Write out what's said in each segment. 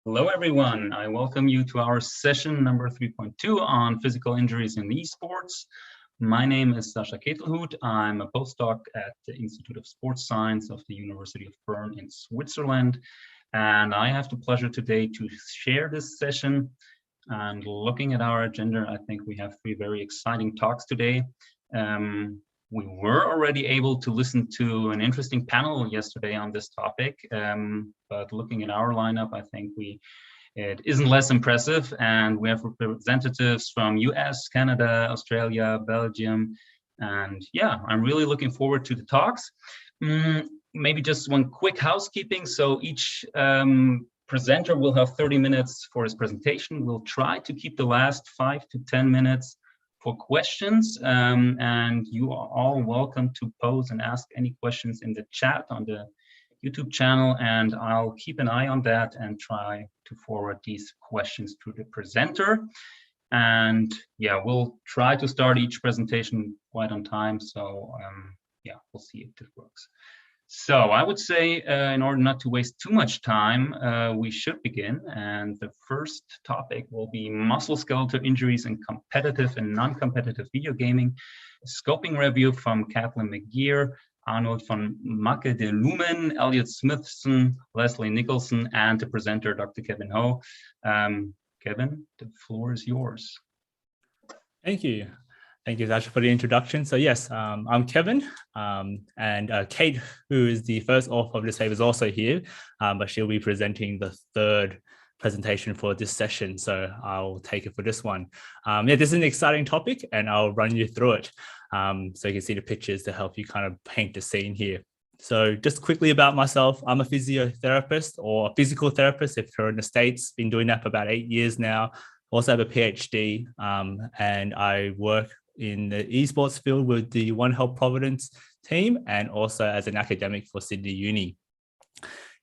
Hello, everyone. I welcome you to our session number 3.2 on physical injuries in esports. My name is Sascha Ketelhut. I'm a postdoc at the Institute of Sports Science of the University of Bern in Switzerland. And I have the pleasure today to share this session. And looking at our agenda, I think we have three very exciting talks today. We were already able to listen to an interesting panel yesterday on this topic, but looking at our lineup, I think it isn't less impressive, and we have representatives from US, Canada, Australia, Belgium, and yeah, I'm really looking forward to the talks. Maybe just one quick housekeeping. So each presenter will have 30 minutes for his presentation. We'll try to keep the last 5 to 10 minutes for questions, and you are all welcome to pose and ask any questions in the chat on the YouTube channel, and I'll keep an eye on that and try to forward these questions to the presenter. And yeah, we'll try to start each presentation quite on time, so yeah, we'll see if this works. So I would say, in order not to waste too much time, we should begin. And the first topic will be musculoskeletal injuries in competitive and non-competitive video gaming. A scoping review from Kathleen McGee, Arnold von Macke de Lumen, Elliot Smithson, Leslie Nicholson, and the presenter, Dr. Kevin Ho. Kevin, the floor is yours. Thank you. Thank you, Sascha, for the introduction. So yes, I'm Kevin, and Cait, who is the first author of this paper, is also here, but she'll be presenting the third presentation for this session. So I'll take it for this one. Yeah, this is an exciting topic, and I'll run you through it so you can see the pictures to help you kind of paint the scene here. So just quickly about myself, I'm a physiotherapist or a physical therapist if you're in the States, been doing that for about 8 years now. Also have a PhD, and I work in the esports field with the One Health Providence team, and also as an academic for Sydney Uni.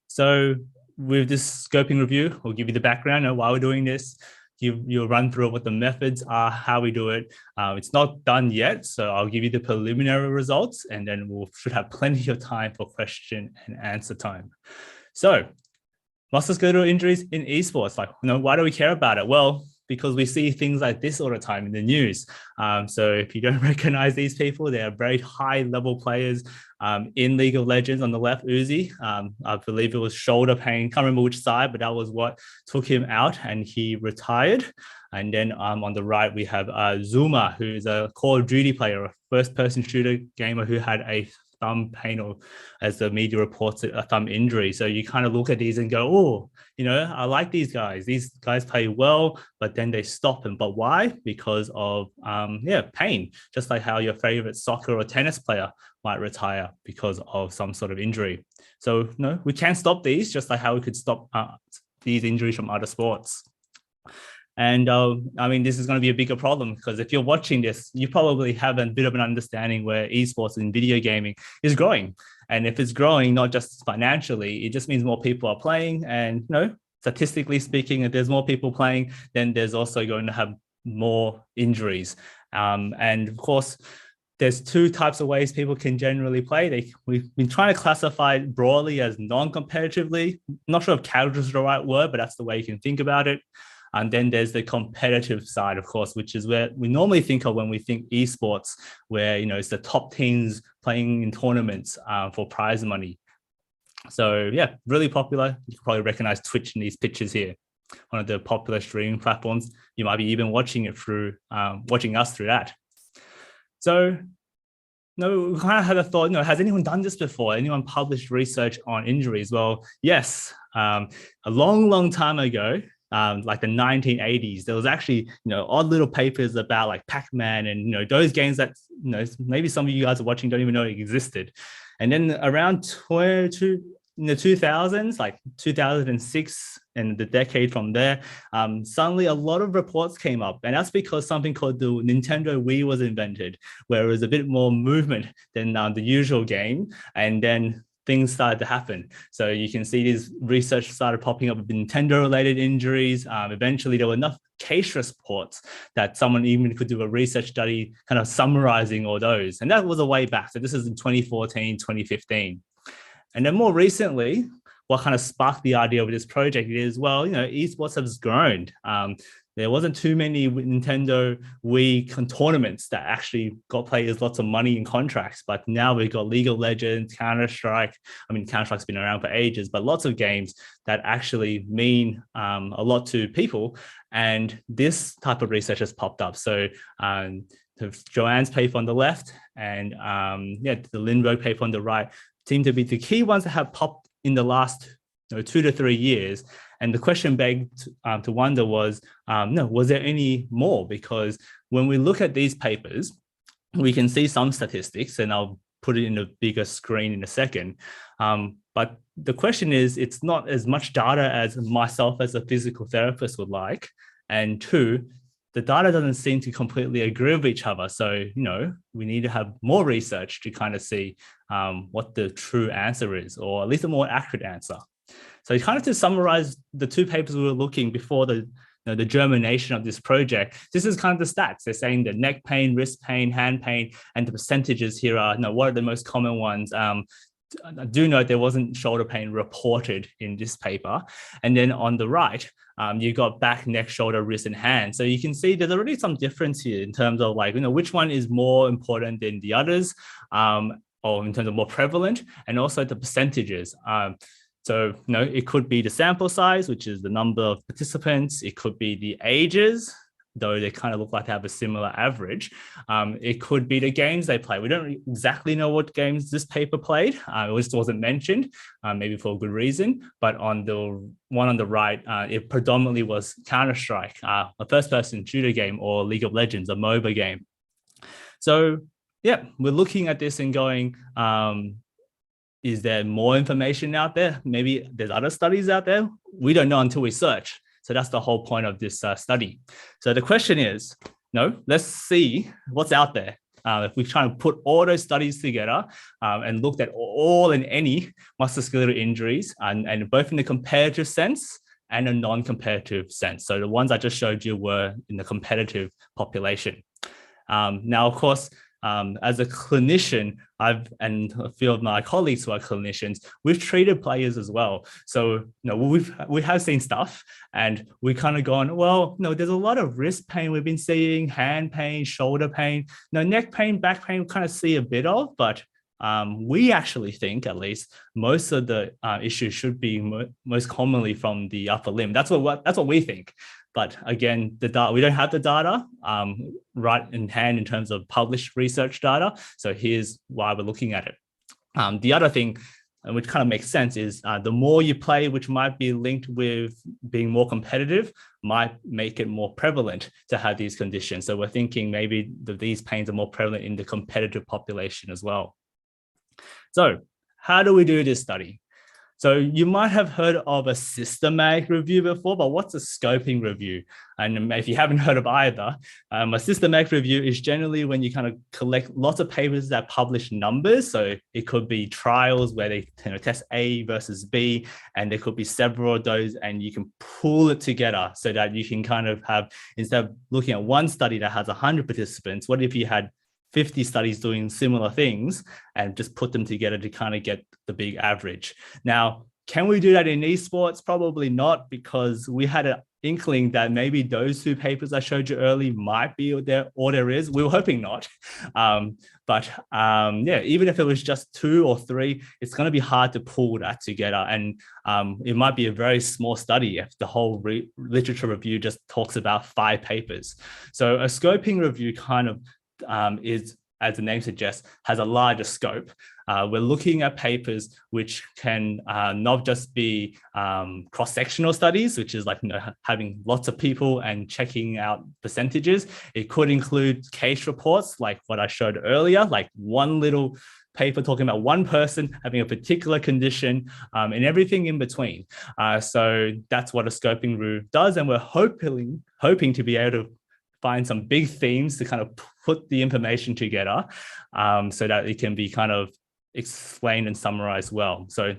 So with this scoping review, we'll give you the background of why we're doing this. You'll run through what the methods are, how we do it. It's not done yet, so I'll give you the preliminary results, and then we should have plenty of time for question and answer time. So musculoskeletal injuries in esports, why do we care about it? Well, because we see things like this all the time in the news. So if you don't recognize these people, they are very high level players in League of Legends. On the left, Uzi, I believe it was shoulder pain, can't remember which side, but that was what took him out and he retired. And then on the right, we have Zuma, who is a Call of Duty player, a first person shooter gamer who had a thumb pain, or as the media reports it, a thumb injury. So you kind of look at these and go, oh, I like these guys. These guys play well, but then they stop them. But why? Because of pain, just like how your favorite soccer or tennis player might retire because of some sort of injury. So no, we can't stop these, just like how we could stop these injuries from other sports. And I mean, this is going to be a bigger problem because if you're watching this, you probably have a bit of an understanding where esports and video gaming is growing. And if it's growing, not just financially, it just means more people are playing. And statistically speaking, if there's more people playing, then there's also going to have more injuries. And of course, there's two types of ways people can generally play. We've been trying to classify it broadly as non-competitively. Not sure if casual is the right word, but that's the way you can think about it. And then there's the competitive side, of course, which is where we normally think of when we think esports, where, it's the top teams playing in tournaments for prize money. So yeah, really popular. You can probably recognize Twitch in these pictures here, one of the popular streaming platforms. You might be even watching it through, watching us through that. So we kind of had a thought, has anyone done this before? Anyone published research on injuries? Well, yes, a long time ago, like the 1980s, there was actually, odd little papers about like Pac-Man and, those games that, maybe some of you guys are watching don't even know it existed. And then around in the 2000s, like 2006 and the decade from there, suddenly a lot of reports came up. And that's because something called the Nintendo Wii was invented, where it was a bit more movement than the usual game. And then things started to happen. So you can see these research started popping up with Nintendo-related injuries. Eventually, there were enough case reports that someone even could do a research study kind of summarizing all those. And that was a way back. So this is in 2014, 2015. And then more recently, what kind of sparked the idea of this project is, well, esports has grown. There wasn't too many Nintendo Wii tournaments that actually got players lots of money in contracts, but now we've got League of Legends, Counter-Strike. I mean, Counter-Strike's been around for ages, but lots of games that actually mean a lot to people. And this type of research has popped up. So Joanne's paper on the left and the Lindbergh paper on the right seem to be the key ones that have popped in the last 2 to 3 years. And the question begged to wonder was there any more? Because when we look at these papers, we can see some statistics, and I'll put it in a bigger screen in a second. But the question is, it's not as much data as myself as a physical therapist would like. And two, the data doesn't seem to completely agree with each other. So, we need to have more research to kind of see what the true answer is, or at least a more accurate answer. So kind of to summarize the 2 papers we were looking before the germination of this project, this is kind of the stats. They're saying the neck pain, wrist pain, hand pain, and the percentages here are, what are the most common ones? I do note there wasn't shoulder pain reported in this paper. And then on the right, you got back, neck, shoulder, wrist, and hand. So you can see there's already some difference here in terms of which one is more important than the others, or in terms of more prevalent, and also the percentages. So, it could be the sample size, which is the number of participants. It could be the ages, though they kind of look like they have a similar average. It could be the games they play. We don't exactly know what games this paper played. It just wasn't mentioned, maybe for a good reason. But on the one on the right, it predominantly was Counter-Strike, a first-person shooter game, or League of Legends, a MOBA game. So, we're looking at this and going, is there more information out there? Maybe there's other studies out there. We don't know until we search. So that's the whole point of this study. So the question is, let's see what's out there. If we try to put all those studies together and looked at all and any musculoskeletal injuries, and both in the comparative sense and a non-comparative sense. So the ones I just showed you were in the competitive population. Now, of course, as a clinician, and a few of my colleagues who are clinicians, we've treated players as well. So, we have seen stuff, and we kind of gone, well, there's a lot of wrist pain we've been seeing, hand pain, shoulder pain, neck pain, back pain, we kind of see a bit of, but we actually think, at least, most of the issues should be most commonly from the upper limb. That's what we think. But again, the data, we don't have the data right in hand in terms of published research data. So here's why we're looking at it. The other thing, which kind of makes sense, is the more you play, which might be linked with being more competitive, might make it more prevalent to have these conditions. So we're thinking maybe these pains are more prevalent in the competitive population as well. So how do we do this study? So you might have heard of a systematic review before, but what's a scoping review? And if you haven't heard of either, a systematic review is generally when you kind of collect lots of papers that publish numbers. So it could be trials where they test A versus B, and there could be several of those, and you can pull it together so that you can kind of have, instead of looking at one study that has 100 participants, what if you had 50 studies doing similar things and just put them together to kind of get the big average? Now, can we do that in esports? Probably not, because we had an inkling that maybe those 2 papers I showed you early might be all there is. We were hoping not. But even if it was just 2 or 3, it's going to be hard to pull that together. And it might be a very small study if the whole literature review just talks about 5 papers. So a scoping review kind of is, as the name suggests, has a larger scope. We're looking at papers which can not just be cross-sectional studies, which is like having lots of people and checking out percentages. It could include case reports, like what I showed earlier, like one little paper talking about one person having a particular condition, and everything in between. So that's what a scoping review does, and we're hoping to be able to find some big themes to kind of put the information together so that it can be kind of explained and summarized well. So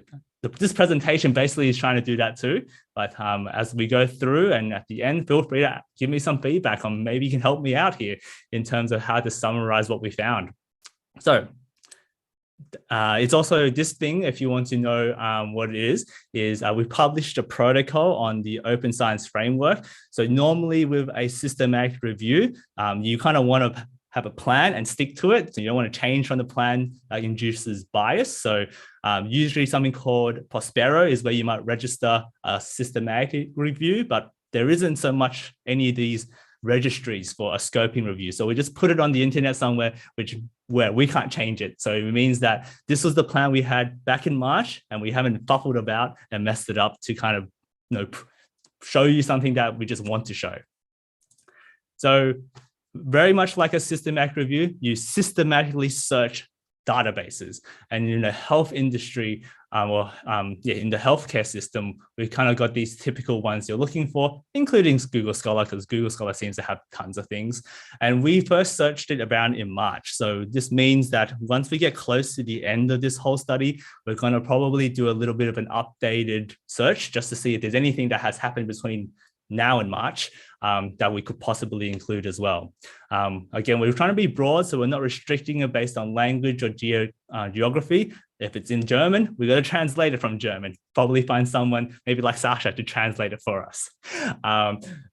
this presentation basically is trying to do that too. But as we go through and at the end, feel free to give me some feedback on, maybe you can help me out here in terms of how to summarize what we found. So It's also this thing, if you want to know what it is we published a protocol on the Open Science Framework. So normally with a systematic review, you kind of want to have a plan and stick to it. So you don't want to change from the plan that induces bias. So usually something called Prospero is where you might register a systematic review, but there isn't so much any of these registries for a scoping review. So we just put it on the internet somewhere, where we can't change it. So it means that this was the plan we had back in March, and we haven't fuffled about and messed it up to kind of show you something that we just want to show. So very much like a systematic review, you systematically search databases. And in the health industry, in the healthcare system, we've kind of got these typical ones you're looking for, including Google Scholar, because Google Scholar seems to have tons of things. And we first searched it around in March. So this means that once we get close to the end of this whole study, we're going to probably do a little bit of an updated search just to see if there's anything that has happened between now and March that we could possibly include as well. Again, we're trying to be broad, so we're not restricting it based on language or geography. If it's in German, we got to translate it from German. Probably find someone maybe like Sasha to translate it for us.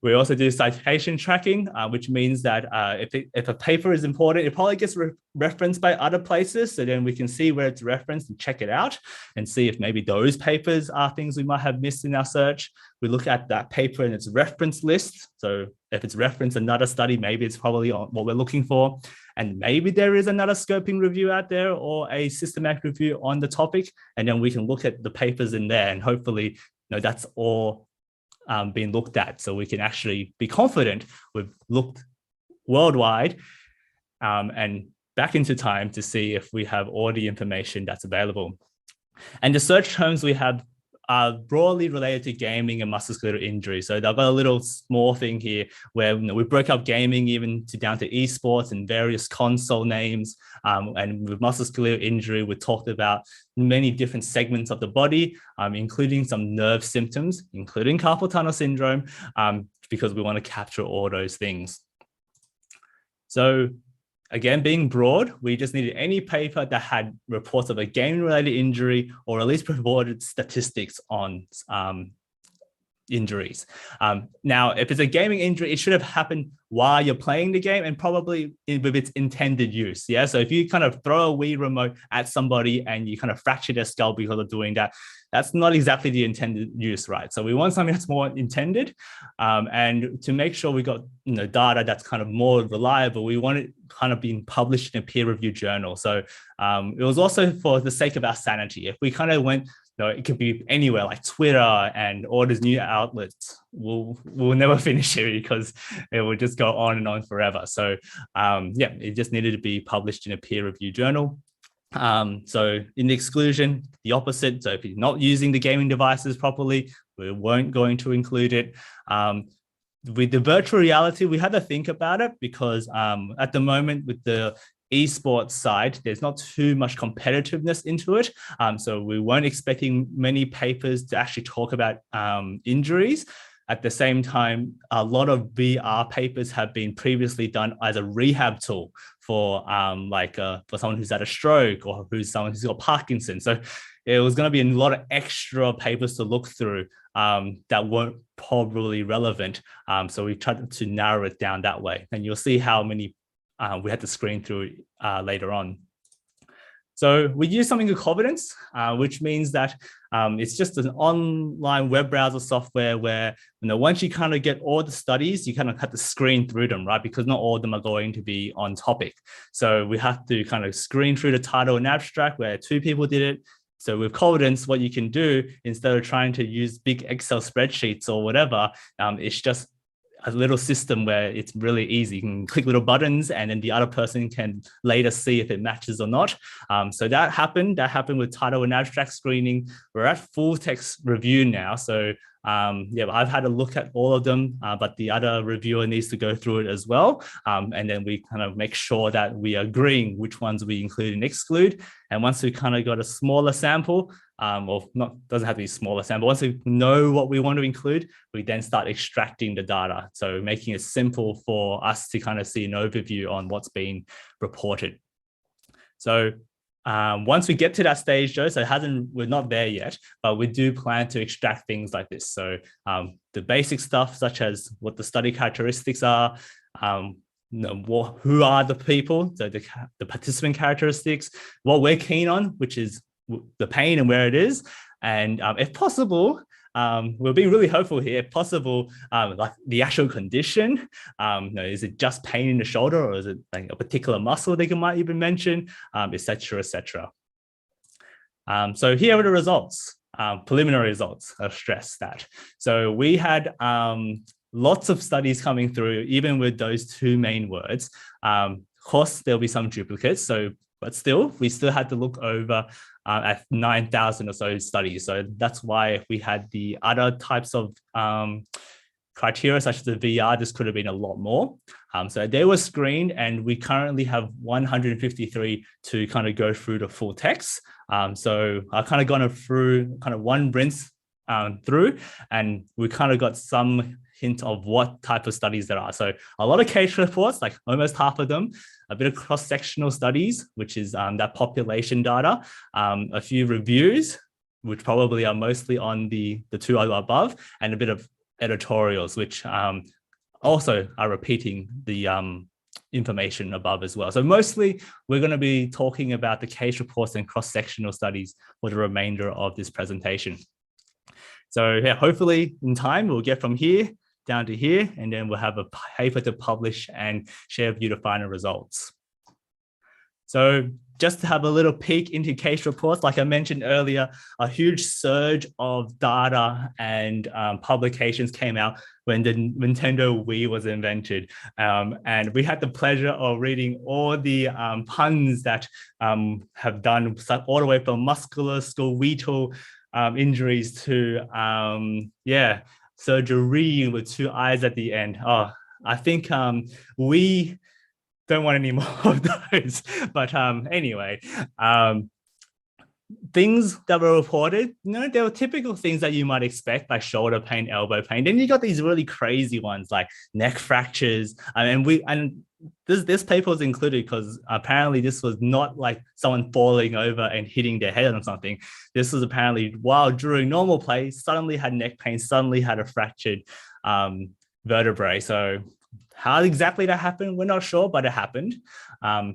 We also do citation tracking, which means that if a paper is important, it probably gets referenced by other places. So then we can see where it's referenced and check it out and see if maybe those papers are things we might have missed in our search. We look at that paper and its reference list. So if it's referenced another study, maybe it's probably what we're looking for. And maybe there is another scoping review out there or a systematic review on the topic. And then we can look at the papers in there, and hopefully, that's all being looked at. So we can actually be confident we've looked worldwide and back into time to see if we have all the information that's available. And the search terms we have are broadly related to gaming and musculoskeletal injury. So I've got a little small thing here where we broke up gaming even down to esports and various console names. And with musculoskeletal injury, we talked about many different segments of the body, including some nerve symptoms, including carpal tunnel syndrome, because we want to capture all those things. So again, being broad, we just needed any paper that had reports of a gaming-related injury or at least reported statistics on injuries. Now, if it's a gaming injury, it should have happened while you're playing the game and probably with its intended use. Yeah, so if you kind of throw a Wii remote at somebody and you kind of fracture their skull because of doing that, that's not exactly the intended use, right? So we want something that's more intended, and to make sure we got data that's kind of more reliable, we want it kind of being published in a peer-reviewed journal. So it was also for the sake of our sanity. If we kind of went, it could be anywhere like Twitter and all these new outlets, we'll never finish it because it will just go on and on forever. So it just needed to be published in a peer-reviewed journal. So in the exclusion, the opposite. So if you're not using the gaming devices properly, we weren't going to include it. With the virtual reality, we had to think about it because at the moment with the esports side, there's not too much competitiveness into it. So we weren't expecting many papers to actually talk about injuries. At the same time, a lot of VR papers have been previously done as a rehab tool for for someone who's had a stroke or someone who's got Parkinson's. So it was going to be a lot of extra papers to look through that weren't probably relevant. So we tried to narrow it down that way. And you'll see how many we had to screen through later on. So we use something called Confidence, which means that it's just an online web browser software where, once you kind of get all the studies, you kind of have to screen through them, right? Because not all of them are going to be on topic. So we have to kind of screen through the title and abstract where 2 people did it. So with Confidence, what you can do instead of trying to use big Excel spreadsheets or whatever, it's just a little system where it's really easy. You can click little buttons and then the other person can later see if it matches or not. So that happened with title and abstract screening. We're at full text review now. So I've had a look at all of them, but the other reviewer needs to go through it as well. And then we kind of make sure that we are agreeing which ones we include and exclude. And once we kind of got a smaller sample, doesn't have to be smaller sample. Once we know what we want to include, we then start extracting the data. So making it simple for us to kind of see an overview on what's being reported. So Once we get to that stage, though, so we're not there yet, but we do plan to extract things like this. So the basic stuff, such as what the study characteristics are, who are the people, so the participant characteristics, what we're keen on, which is the pain and where it is, and if possible, we're being really hopeful here. If possible, like the actual condition, is it just pain in the shoulder, or is it like a particular muscle they might even mention, etc., etc. So here are the results, preliminary results. I'll stress that. So we had lots of studies coming through, even with those two main words. Of course, there'll be some duplicates. But still, we still had to look over at 9,000 or so studies. So that's why we had the other types of criteria, such as the VR, this could have been a lot more. So they were screened, and we currently have 153 to kind of go through the full text. So I've kind of gone through kind of one rinse through, and we kind of got some hint of what type of studies there are. So a lot of case reports, like almost half of them, a bit of cross-sectional studies, which is that population data, a few reviews, which probably are mostly on the two above, and a bit of editorials, which also are repeating the information above as well. So mostly we're going to be talking about the case reports and cross-sectional studies for the remainder of this presentation. So yeah, hopefully in time we'll get from here down to here, and then we'll have a paper to publish and share with you the final results. So just to have a little peek into case reports, like I mentioned earlier, a huge surge of data and publications came out when the Nintendo Wii was invented. And we had the pleasure of reading all the puns that have done all the way from musculoskeletal injuries to, surgery with two eyes at the end. Oh, I think we don't want any more of those. But anyway, things that were reported, there were typical things that you might expect, like shoulder pain, elbow pain. Then you got these really crazy ones like neck fractures. And this paper was included because apparently this was not like someone falling over and hitting their head on something. This was apparently while during normal play, suddenly had neck pain, suddenly had a fractured vertebrae. So how exactly that happened, we're not sure, but it happened.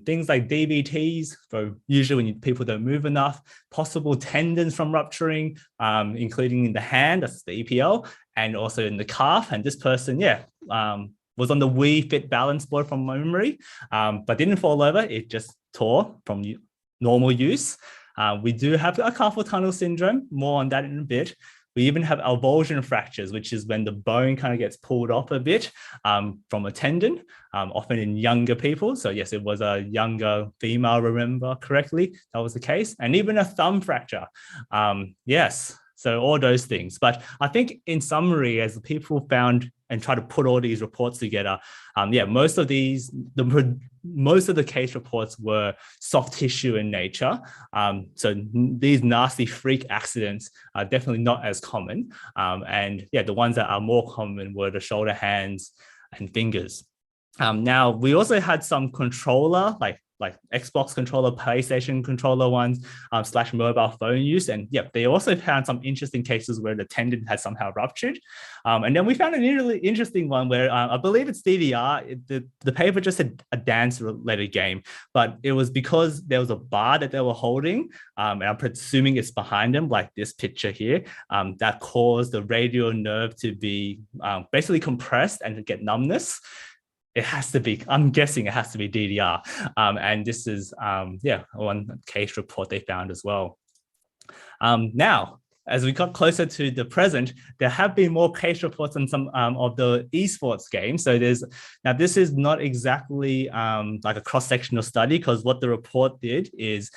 Things like DVTs, so usually when people don't move enough, possible tendons from rupturing, including in the hand, that's the EPL, and also in the calf. And this person, was on the Wii Fit balance board from my memory, but didn't fall over. It just tore from normal use. We do have a carpal tunnel syndrome, more on that in a bit. We even have avulsion fractures, which is when the bone kind of gets pulled off a bit from a tendon, often in younger people. So yes, it was a younger female, remember correctly, that was the case. And even a thumb fracture. Yes, so all those things. But I think in summary, as the people found and try to put all these reports together, most of the case reports were soft tissue in nature. So these nasty freak accidents are definitely not as common. The ones that are more common were the shoulder, hands, and fingers. Now, we also had some controller, like Xbox controller, PlayStation controller ones, / mobile phone use. And they also found some interesting cases where the tendon had somehow ruptured. And then we found a really interesting one where I believe it's DVR. The paper just said a dance-related game, but it was because there was a bar that they were holding, and I'm presuming it's behind them, like this picture here, that caused the radial nerve to be basically compressed and to get numbness. It has to be, I'm guessing it has to be DDR. And this is, one case report they found as well. Now, as we got closer to the present, there have been more case reports on some of the esports games. So this is not exactly like a cross-sectional study, because what the report did is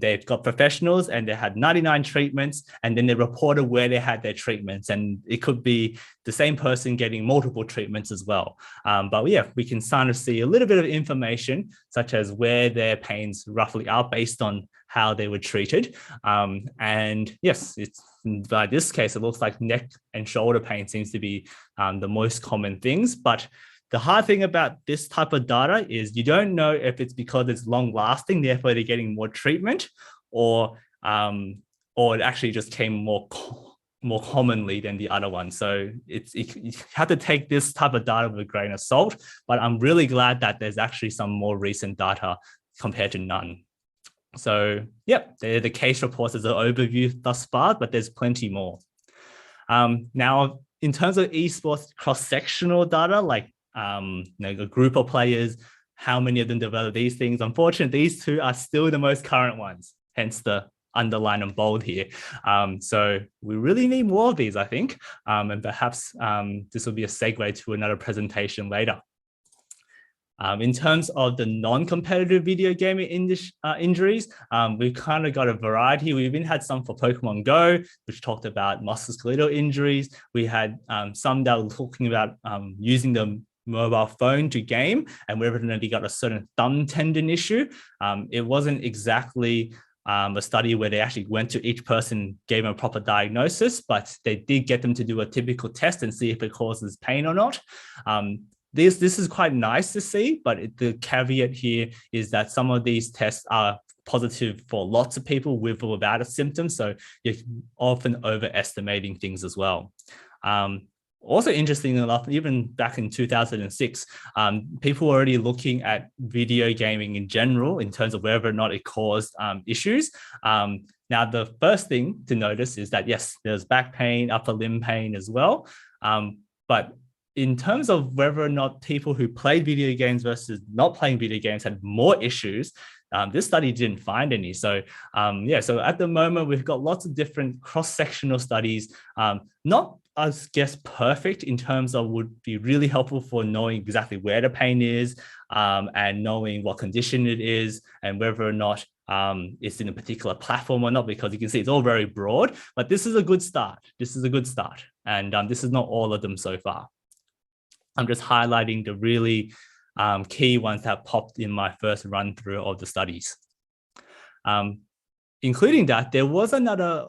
they've got professionals and they had 99 treatments, and then they reported where they had their treatments. And it could be the same person getting multiple treatments as well. But we can kind of see a little bit of information, such as where their pains roughly are based on how they were treated. And yes, by this case, it looks like neck and shoulder pain seems to be the most common things, but The hard thing about this type of data is you don't know if it's because it's long lasting, therefore they're getting more treatment, or it actually just came more commonly than the other one. So you have to take this type of data with a grain of salt, but I'm really glad that there's actually some more recent data compared to none. So yep, they're the case reports as an overview thus far, but there's plenty more. Now, in terms of esports cross-sectional data, like a group of players, how many of them develop these things? Unfortunately, these two are still the most current ones, hence the underline and bold here. So we really need more of these, I think, and perhaps this will be a segue to another presentation later. In terms of the non-competitive video gaming injuries, we've kind of got a variety. We even had some for Pokemon Go, which talked about musculoskeletal injuries. We had some that were talking about using the mobile phone to game and whether or not they got a certain thumb tendon issue. It wasn't exactly a study where they actually went to each person, gave them a proper diagnosis, but they did get them to do a typical test and see if it causes pain or not. This is quite nice to see, but the caveat here is that some of these tests are positive for lots of people with or without a symptom, so you're often overestimating things as well. Also, interesting enough, even back in 2006, people were already looking at video gaming in general in terms of whether or not it caused issues. Now, the first thing to notice is that, yes, there's back pain, upper limb pain as well. But in terms of whether or not people who played video games versus not playing video games had more issues, this study didn't find any. So so at the moment, we've got lots of different cross-sectional studies, not, I guess, perfect in terms of would be really helpful for knowing exactly where the pain is and knowing what condition it is and whether or not it's in a particular platform or not, because you can see it's all very broad, but this is a good start. This is a good start. And this is not all of them so far. I'm just highlighting the really key ones that popped in my first run through of the studies. Including that, there was another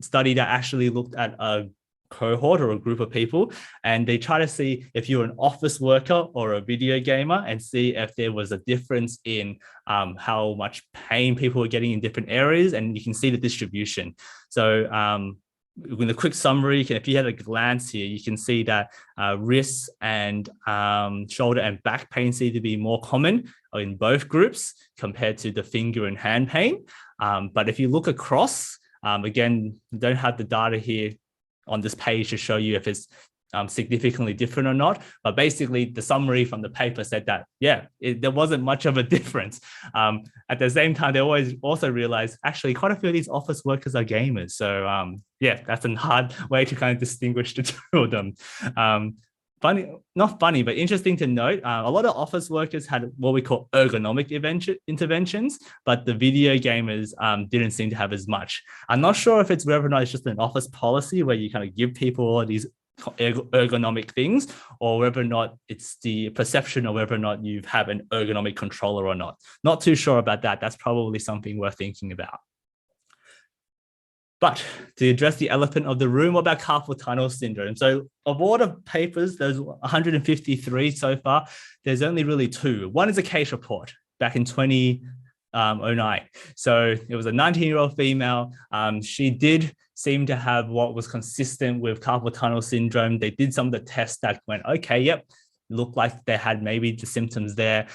study that actually looked at a cohort or a group of people, and they try to see if you're an office worker or a video gamer and see if there was a difference in how much pain people were getting in different areas, and you can see the distribution. So in a quick summary, if you had a glance here, you can see that wrists and shoulder and back pain seem to be more common in both groups compared to the finger and hand pain. But if you look across, again, don't have the data here on this page to show you if it's significantly different or not. But basically, the summary from the paper said that, there wasn't much of a difference. At the same time, they always also realized, actually, quite a few of these office workers are gamers. So that's a hard way to kind of distinguish the two of them. Not funny, but interesting to note, a lot of office workers had what we call ergonomic interventions, but the video gamers didn't seem to have as much. I'm not sure if it's whether or not it's just an office policy where you kind of give people all these ergonomic things, or whether or not it's the perception of whether or not you have an ergonomic controller or not. Not too sure about that. That's probably something worth thinking about. But to address the elephant of the room, what about carpal tunnel syndrome? So of all the papers, there's 153 so far. There's only really two. One is a case report back in 2009. So it was a 19-year-old female. She did seem to have what was consistent with carpal tunnel syndrome. They did some of the tests that went, okay, yep, looked like they had maybe the symptoms there.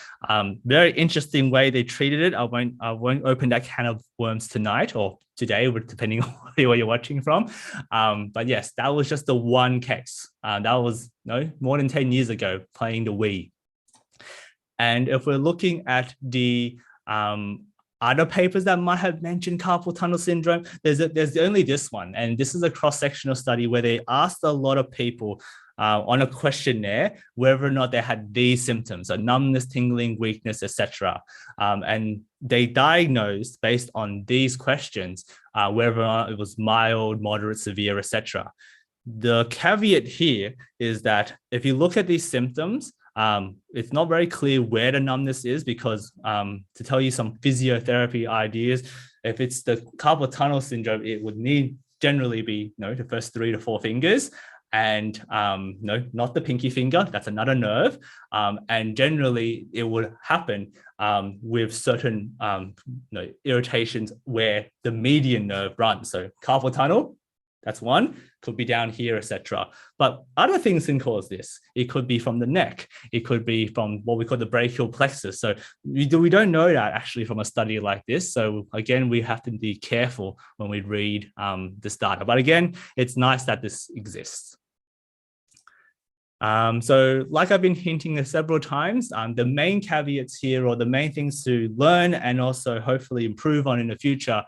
Very interesting way they treated it. I won't open that can of worms tonight or today, depending on where you're watching from. But yes, that was just the one case. That was more than 10 years ago, playing the Wii. And if we're looking at the other papers that might have mentioned carpal tunnel syndrome, there's only this one. And this is a cross-sectional study where they asked a lot of people on a questionnaire whether or not they had these symptoms, so numbness, tingling, weakness, etc. And they diagnosed based on these questions whether or not it was mild, moderate, severe, etc. The caveat here is that if you look at these symptoms, it's not very clear where the numbness is, because to tell you some physiotherapy ideas, if it's the carpal tunnel syndrome, it would need generally be the first 3 to 4 fingers. and no, not the pinky finger, that's another nerve. And generally it would happen with certain irritations where the median nerve runs. So carpal tunnel, that's one, could be down here, etc. But other things can cause this. It could be from the neck. It could be from what we call the brachial plexus. So we don't know that actually from a study like this. So again, we have to be careful when we read this data. But again, it's nice that this exists. So like I've been hinting several times, the main caveats here, or the main things to learn and also hopefully improve on in the future,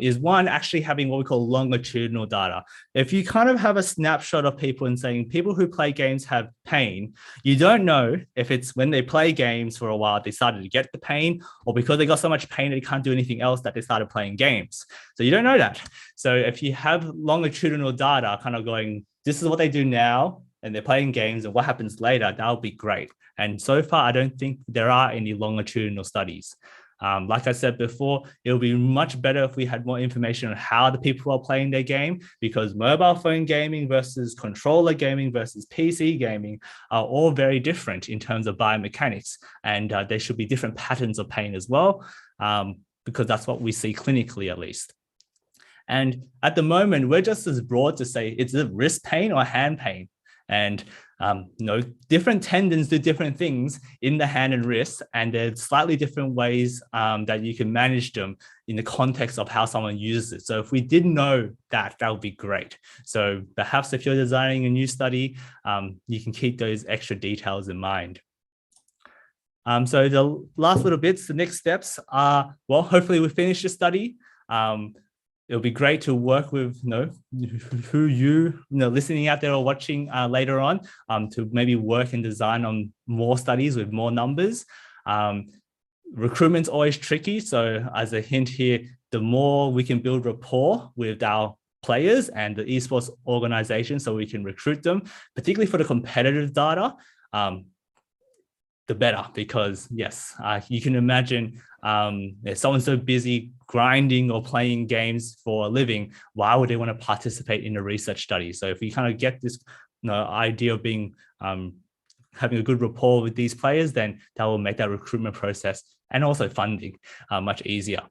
is one, actually having what we call longitudinal data. If you kind of have a snapshot of people and saying people who play games have pain, you don't know if it's when they play games for a while, they started to get the pain, or because they got so much pain they can't do anything else that they started playing games. So you don't know that. So if you have longitudinal data kind of going, this is what they do now, and they're playing games, and what happens later, that would be great. And so far, I don't think there are any longitudinal studies. Like I said before, it would be much better if we had more information on how the people are playing their game, because mobile phone gaming versus controller gaming versus PC gaming are all very different in terms of biomechanics. And there should be different patterns of pain as well, because that's what we see clinically at least. And at the moment, we're just as broad to say it's a wrist pain or hand pain. And different tendons do different things in the hand and wrist, and there's slightly different ways that you can manage them in the context of how someone uses it. So if we did know that, that would be great. So perhaps if you're designing a new study, you can keep those extra details in mind. So the last little bits, the next steps are, well, hopefully we finish the study. It'll be great to work with who you listening out there or watching later on to maybe work and design on more studies with more numbers. Recruitment's always tricky. So as a hint here, the more we can build rapport with our players and the esports organization so we can recruit them, particularly for the competitive data, the better, because yes, you can imagine if someone's so busy grinding or playing games for a living, why would they want to participate in a research study? So if we kind of get this idea of being having a good rapport with these players, then that will make that recruitment process and also funding much easier.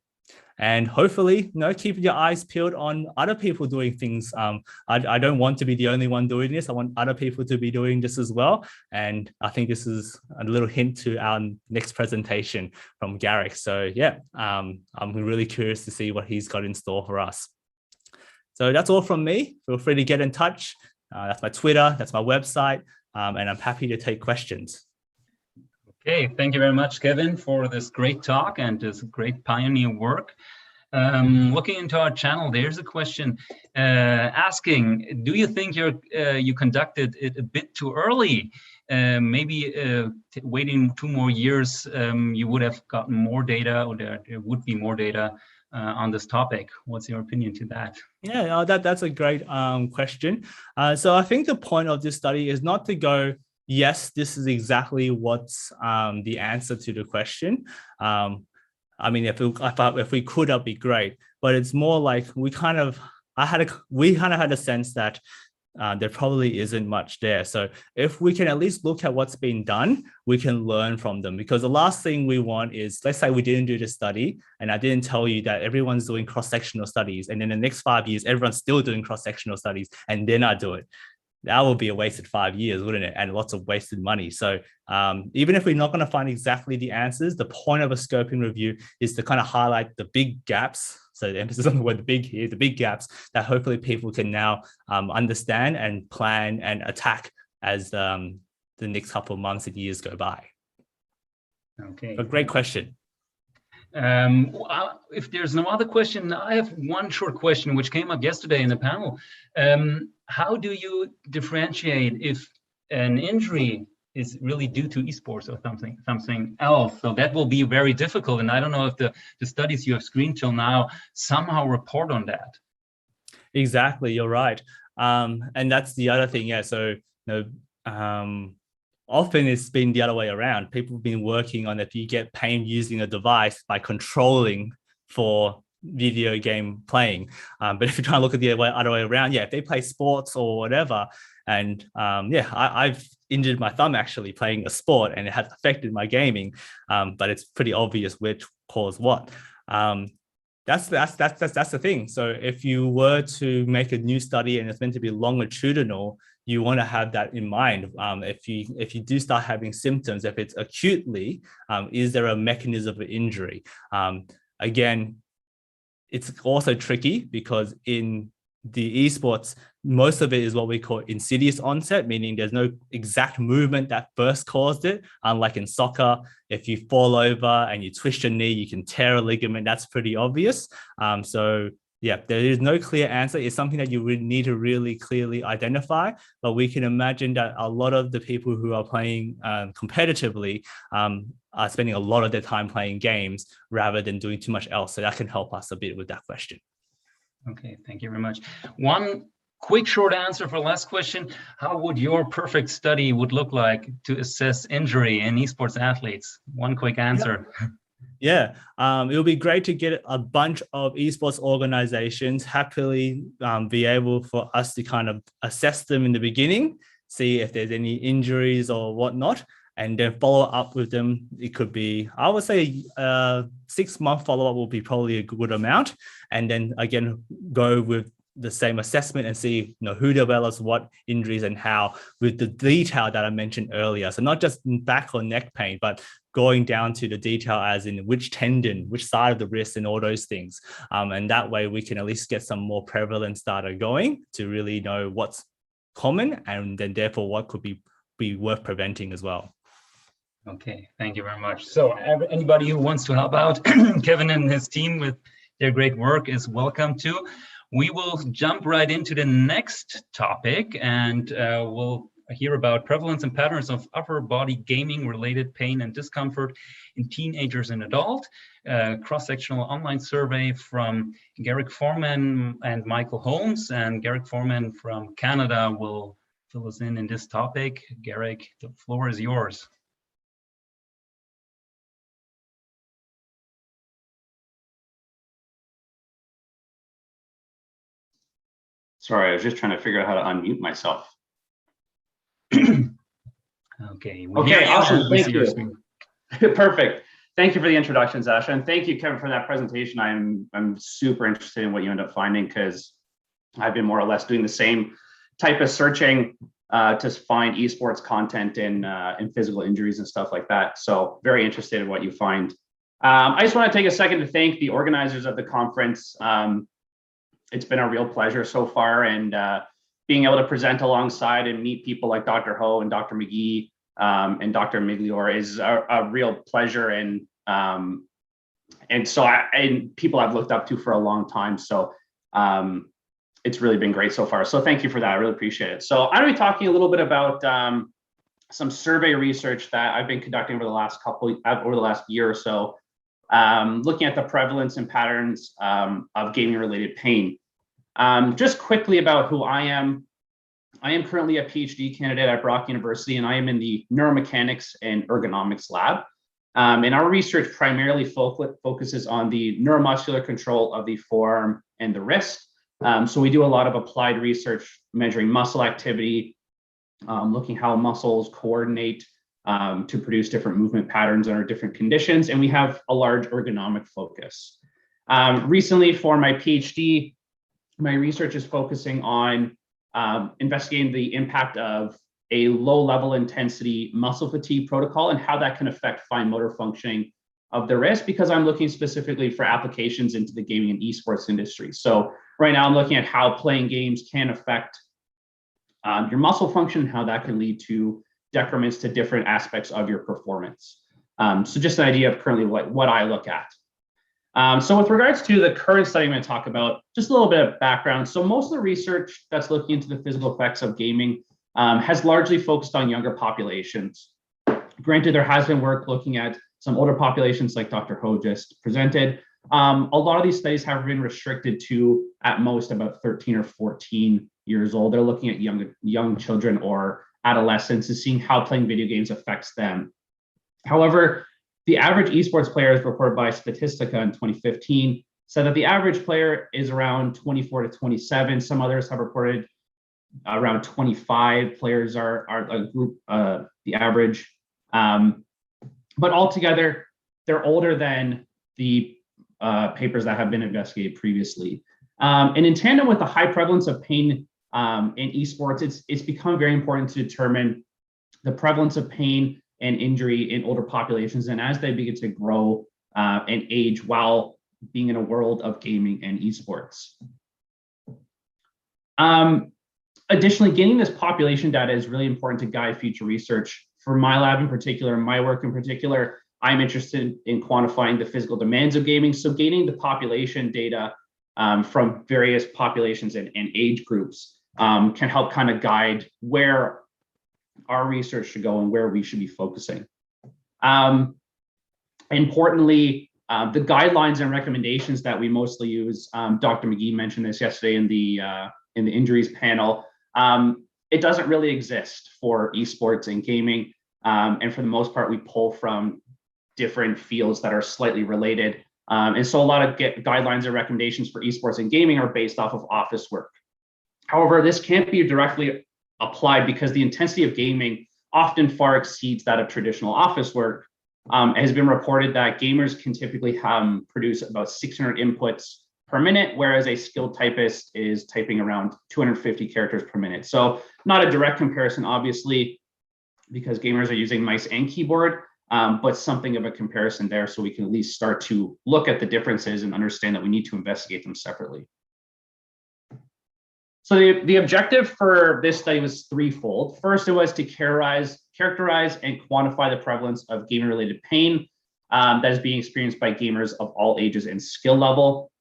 And hopefully, keep your eyes peeled on other people doing things. I don't want to be the only one doing this. I want other people to be doing this as well. And I think this is a little hint to our next presentation from Garrick. So yeah, I'm really curious to see what he's got in store for us. So that's all from me. Feel free to get in touch. That's my Twitter, that's my website, and I'm happy to take questions. Okay, thank you very much, Kevin, for this great talk and this great pioneer work. Looking into our channel, there's a question asking, do you think you conducted it a bit too early? Maybe waiting 2 more years, you would have gotten more data, or there would be more data on this topic. What's your opinion to that? Yeah, that's a great question. So I think the point of this study is not to go, yes, this is exactly what's the answer to the question. I mean, if we could, that'd be great. But it's more like we kind of had a sense that there probably isn't much there. So if we can at least look at what's been done, we can learn from them. Because the last thing we want is, let's say we didn't do this study, and I didn't tell you that everyone's doing cross-sectional studies, and in the next 5 years, everyone's still doing cross-sectional studies, and then I do it. That would be a wasted 5 years, wouldn't it? And lots of wasted money. So even if we're not going to find exactly the answers, the point of a scoping review is to kind of highlight the big gaps. So the emphasis on the word the big here, the big gaps that hopefully people can now understand and plan and attack as the next couple of months and years go by. Okay. A great question. If there's no other question, I have one short question which came up yesterday in the panel. How do you differentiate if an injury is really due to esports or something else? So that will be very difficult, and I don't know if the studies you have screened till now somehow report on that. Exactly, you're right, and that's the other thing. Yeah, so often it's been the other way around. People have been working on if you get pain using a device by controlling for video game playing. But if you try to look at the other way around, yeah, if they play sports or whatever, And I've injured my thumb actually playing a sport, and it has affected my gaming, but it's pretty obvious which caused what. That's the thing. So if you were to make a new study and it's meant to be longitudinal, you want to have that in mind. If you do start having symptoms, if it's acutely, is there a mechanism of injury? Again, it's also tricky because in the esports, most of it is what we call insidious onset, meaning there's no exact movement that first caused it. Unlike in soccer, if you fall over and you twist your knee, you can tear a ligament. That's pretty obvious. So yeah, there is no clear answer. It's something that you would need to really clearly identify, but we can imagine that a lot of the people who are playing competitively are spending a lot of their time playing games rather than doing too much else. So that can help us a bit with that question. Okay, thank you very much. One quick short answer for the last question. How would your perfect study would look like to assess injury in esports athletes? One quick answer. Yeah, it would be great to get a bunch of esports organizations happily be able for us to kind of assess them in the beginning, see if there's any injuries or whatnot, and then follow up with them. It could be, I would say, 6-month follow-up will be probably a good amount. And then again, go with the same assessment and see who develops what injuries and how, with the detail that I mentioned earlier. So not just back or neck pain, but going down to the detail as in which tendon, which side of the wrist, and all those things. And that way we can at least get some more prevalence data going to really know what's common and then therefore what could be worth preventing as well. Okay, thank you very much. So anybody who wants to help out Kevin and his team with their great work is welcome to. We will jump right into the next topic, and we'll hear about prevalence and patterns of upper body gaming related pain and discomfort in teenagers and adult. Cross-sectional online survey from Garrick Forman and Michael Holmes, and Garrick Forman from Canada will fill us in this topic. Garrick, the floor is yours. Sorry, I was just trying to figure out how to unmute myself. Okay, awesome. Thank you. Perfect. Thank you for the introduction, Sasha, and thank you, Kevin, for that presentation. I'm super interested in what you end up finding because I've been more or less doing the same type of searching to find esports content in physical injuries and stuff like that. So very interested in what you find. I just want to take a second to thank the organizers of the conference. It's been a real pleasure so far, and being able to present alongside and meet people like Dr. Ho and Dr. McGee and Dr. Mcgill is a real pleasure, and so people I've looked up to for a long time. So it's really been great so far. So thank you for that. I really appreciate it. So I'm going to be talking a little bit about some survey research that I've been conducting over the last year or so, looking at the prevalence and patterns of gaming-related pain. Just quickly about who I am. I am currently a PhD candidate at Brock University, and I am in the neuromechanics and ergonomics lab. And our research primarily focuses on the neuromuscular control of the forearm and the wrist. So we do a lot of applied research measuring muscle activity, looking how muscles coordinate to produce different movement patterns under different conditions, and we have a large ergonomic focus. Recently, for my PhD, my research is focusing on investigating the impact of a low-level intensity muscle fatigue protocol and how that can affect fine motor functioning of the wrist, because I'm looking specifically for applications into the gaming and esports industry. So right now I'm looking at how playing games can affect your muscle function, how that can lead to decrements to different aspects of your performance. So just an idea of currently what I look at. So with regards to the current study I'm going to talk about, just a little bit of background. So most of the research that's looking into the physical effects of gaming has largely focused on younger populations. Granted, there has been work looking at some older populations like Dr. Ho just presented. A lot of these studies have been restricted to at most about 13 or 14 years old. They're looking at young children or adolescents and seeing how playing video games affects them. However, the average esports player, as reported by Statistically in 2015, said that the average player is around 24 to 27. Some others have reported around 25 players are a group, the average. But altogether, they're older than the papers that have been investigated previously. And in tandem with the high prevalence of pain in esports, it's become very important to determine the prevalence of pain and injury in older populations, and as they begin to grow and age while being in a world of gaming and esports. Additionally, getting this population data is really important to guide future research. For my lab in particular, my work in particular, I'm interested in quantifying the physical demands of gaming. So gaining the population data from various populations and age groups can help kind of guide where our research should go and where we should be focusing. Importantly, the guidelines and recommendations that we mostly use, Dr. McGee mentioned this yesterday in the injuries panel, it doesn't really exist for esports and gaming. And for the most part, we pull from different fields that are slightly related. And so a lot of guidelines and recommendations for esports and gaming are based off of office work. However, this can't be directly applied because the intensity of gaming often far exceeds that of traditional office work. It has been reported that gamers can typically produce about 600 inputs per minute, whereas a skilled typist is typing around 250 characters per minute. So not a direct comparison, obviously, because gamers are using mice and keyboard, but something of a comparison there so we can at least start to look at the differences and understand that we need to investigate them separately. So the objective for this study was threefold. First, it was to characterize and quantify the prevalence of gaming-related pain that is being experienced by gamers of all ages and skill level.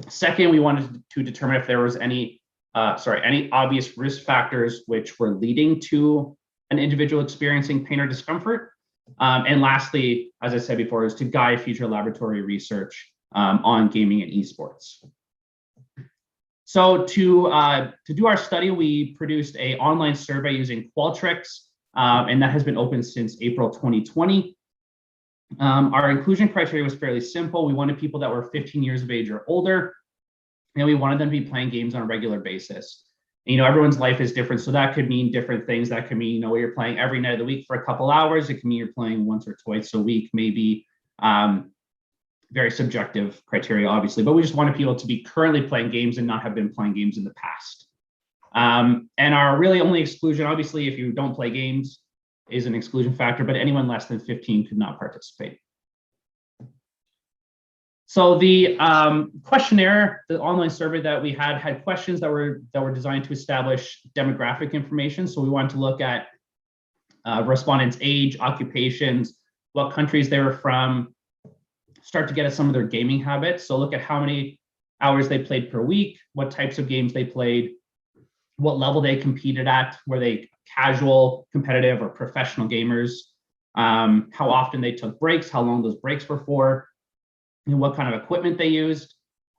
Second, we wanted to determine if there was any obvious risk factors which were leading to an individual experiencing pain or discomfort. And lastly, as I said before, is to guide future laboratory research on gaming and esports. So to do our study, we produced an online survey using Qualtrics, and that has been open since April 2020. Our inclusion criteria was fairly simple. We wanted people that were 15 years of age or older, and we wanted them to be playing games on a regular basis. You know, everyone's life is different, so that could mean different things. That could mean, you know, you're playing every night of the week for a couple hours. It can mean you're playing once or twice a week, maybe. Very subjective criteria, obviously, but we just wanted people to be currently playing games and not have been playing games in the past. And our really only exclusion, obviously, if you don't play games, is an exclusion factor, but anyone less than 15 could not participate. So the questionnaire, the online survey that we had questions that were designed to establish demographic information. So we wanted to look at respondents' age, occupations, what countries they were from, start to get at some of their gaming habits. So look at how many hours they played per week, what types of games they played, what level they competed at, were they casual, competitive, or professional gamers, how often they took breaks, how long those breaks were for, and what kind of equipment they used,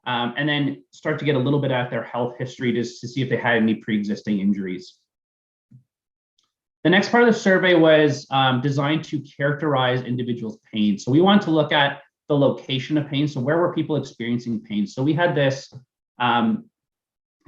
and then start to get a little bit at their health history to see if they had any pre-existing injuries. The next part of the survey was designed to characterize individuals' pain. So we wanted to look at the location of pain. So where were people experiencing pain? So we had this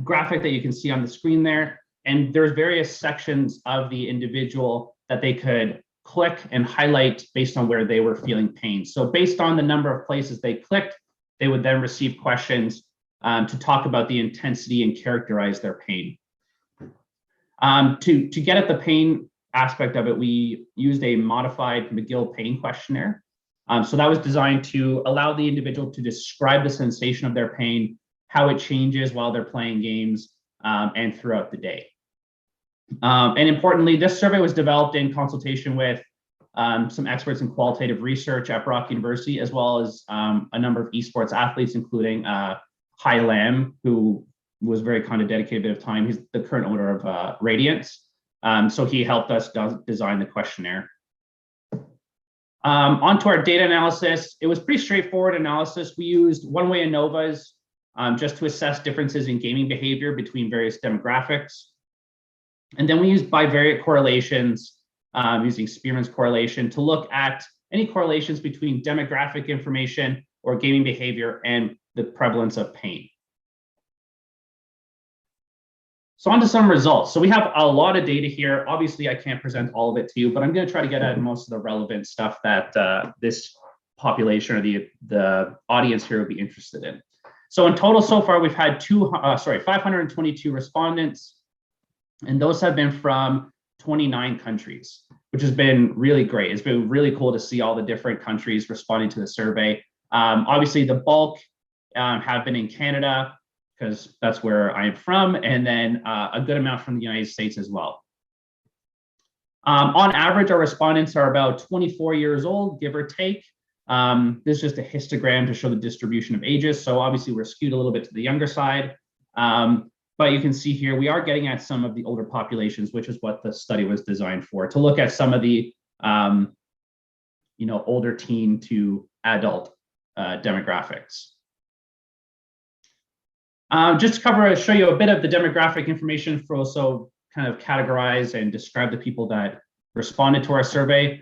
graphic that you can see on the screen there, and there's various sections of the individual that they could click and highlight based on where they were feeling pain. So based on the number of places they clicked, they would then receive questions to talk about the intensity and characterize their pain. To get at the pain aspect of it, we used a modified Mcgill pain questionnaire. So that was designed to allow the individual to describe the sensation of their pain, how it changes while they're playing games, and throughout the day. And importantly, this survey was developed in consultation with some experts in qualitative research at Brock University, as well as a number of esports athletes, including Hai Lam, who was very kind of dedicated a bit of time. He's the current owner of Radiance. So he helped us design the questionnaire. Onto our data analysis. It was pretty straightforward analysis. We used one-way ANOVAs just to assess differences in gaming behavior between various demographics. And then we used bivariate correlations using Spearman's correlation to look at any correlations between demographic information or gaming behavior and the prevalence of pain. So on to some results. So we have a lot of data here. Obviously, I can't present all of it to you, but I'm going to try to get at most of the relevant stuff that this population or the audience here would be interested in. So in total, so far, we've had 522 respondents, and those have been from 29 countries, which has been really great. It's been really cool to see all the different countries responding to the survey. Obviously, the bulk have been in Canada, because that's where I'm from, and then a good amount from the United States as well. On average, our respondents are about 24 years old, give or take. This is just a histogram to show the distribution of ages. So obviously we're skewed a little bit to the younger side. But you can see here, we are getting at some of the older populations, which is what the study was designed for, to look at some of the older teen to adult demographics. Just to show you a bit of the demographic information for also kind of categorize and describe the people that responded to our survey.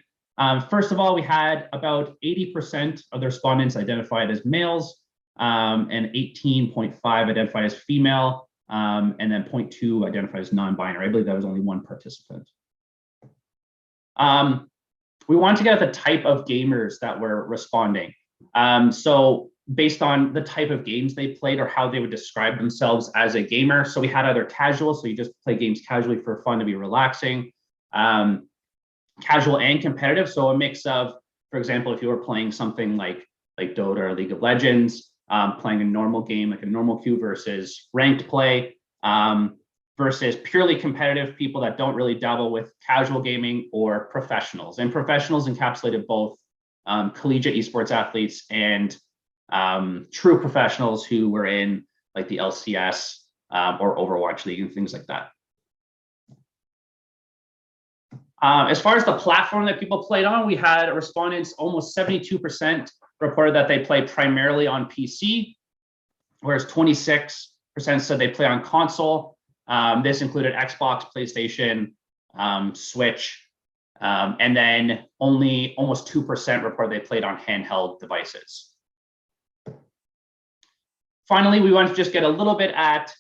First of all, we had about 80% of the respondents identified as males, and 18.5 identified as female, and then 0.2 identified as non-binary. I believe that was only one participant. We wanted to get at the type of gamers that were responding. So based on the type of games they played or how they would describe themselves as a gamer. So we had either casual, so you just play games casually for fun to be relaxing, casual and competitive. So a mix of, for example, if you were playing something like Dota or League of Legends, playing a normal game like a normal queue versus ranked play, versus purely competitive people that don't really dabble with casual gaming, or professionals. And professionals encapsulated both collegiate esports athletes and true professionals who were in like the LCS or Overwatch League and things like that. As far as the platform that people played on, we had respondents, almost 72% reported that they play primarily on PC, whereas 26% said they play on console. This included Xbox, PlayStation, Switch, and then only almost 2% reported they played on handheld devices. Finally, we wanted to just get a little bit at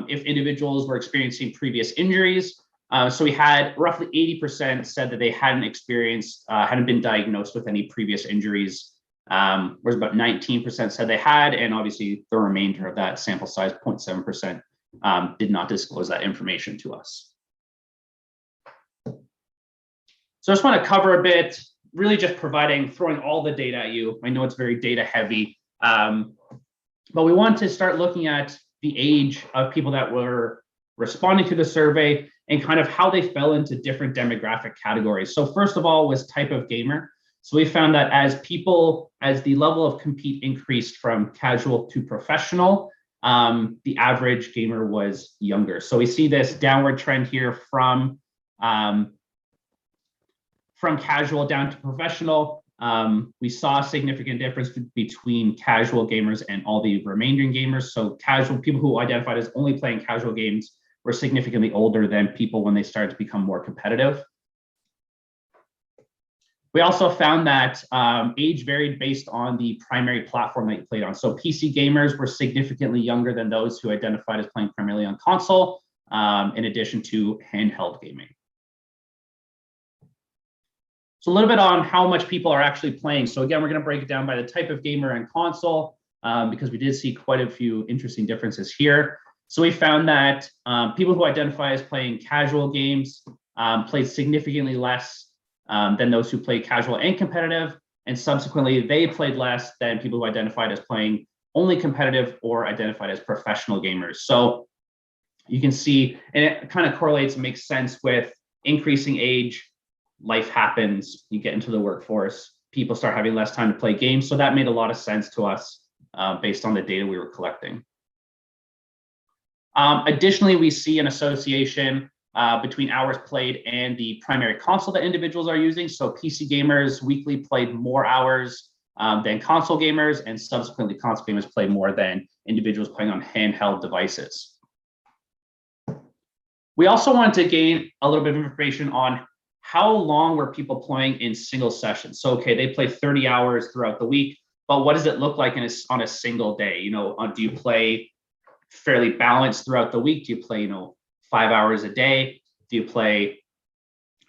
if individuals were experiencing previous injuries. So we had roughly 80% said that they hadn't been diagnosed with any previous injuries, whereas about 19% said they had, and obviously the remainder of that sample size, 0.7%, did not disclose that information to us. So I just want to cover a bit, really just throwing all the data at you. I know it's very data heavy, but we want to start looking at the age of people that were responding to the survey and kind of how they fell into different demographic categories. So first of all was type of gamer. So we found that as the level of compete increased from casual to professional, the average gamer was younger. So we see this downward trend here from casual down to professional. We saw a significant difference between casual gamers and all the remaining gamers. So casual people who identified as only playing casual games were significantly older than people when they started to become more competitive. We also found that age varied based on the primary platform that you played on. So PC gamers were significantly younger than those who identified as playing primarily on console, in addition to handheld gaming. So a little bit on how much people are actually playing. So again, we're going to break it down by the type of gamer and console, because we did see quite a few interesting differences here. So we found that people who identify as playing casual games played significantly less than those who played casual and competitive, and subsequently they played less than people who identified as playing only competitive or identified as professional gamers. So you can see, and it kind of correlates and makes sense with increasing age, life happens, you get into the workforce, people start having less time to play games. So that made a lot of sense to us based on the data we were collecting. Additionally, we see an association between hours played and the primary console that individuals are using. So PC gamers weekly played more hours than console gamers, and subsequently console gamers played more than individuals playing on handheld devices. We also wanted to gain a little bit of information on how long were people playing in single sessions. So, okay, they play 30 hours throughout the week, but what does it look like on a single day? Do you play fairly balanced throughout the week? Do you play, 5 hours a day? Do you play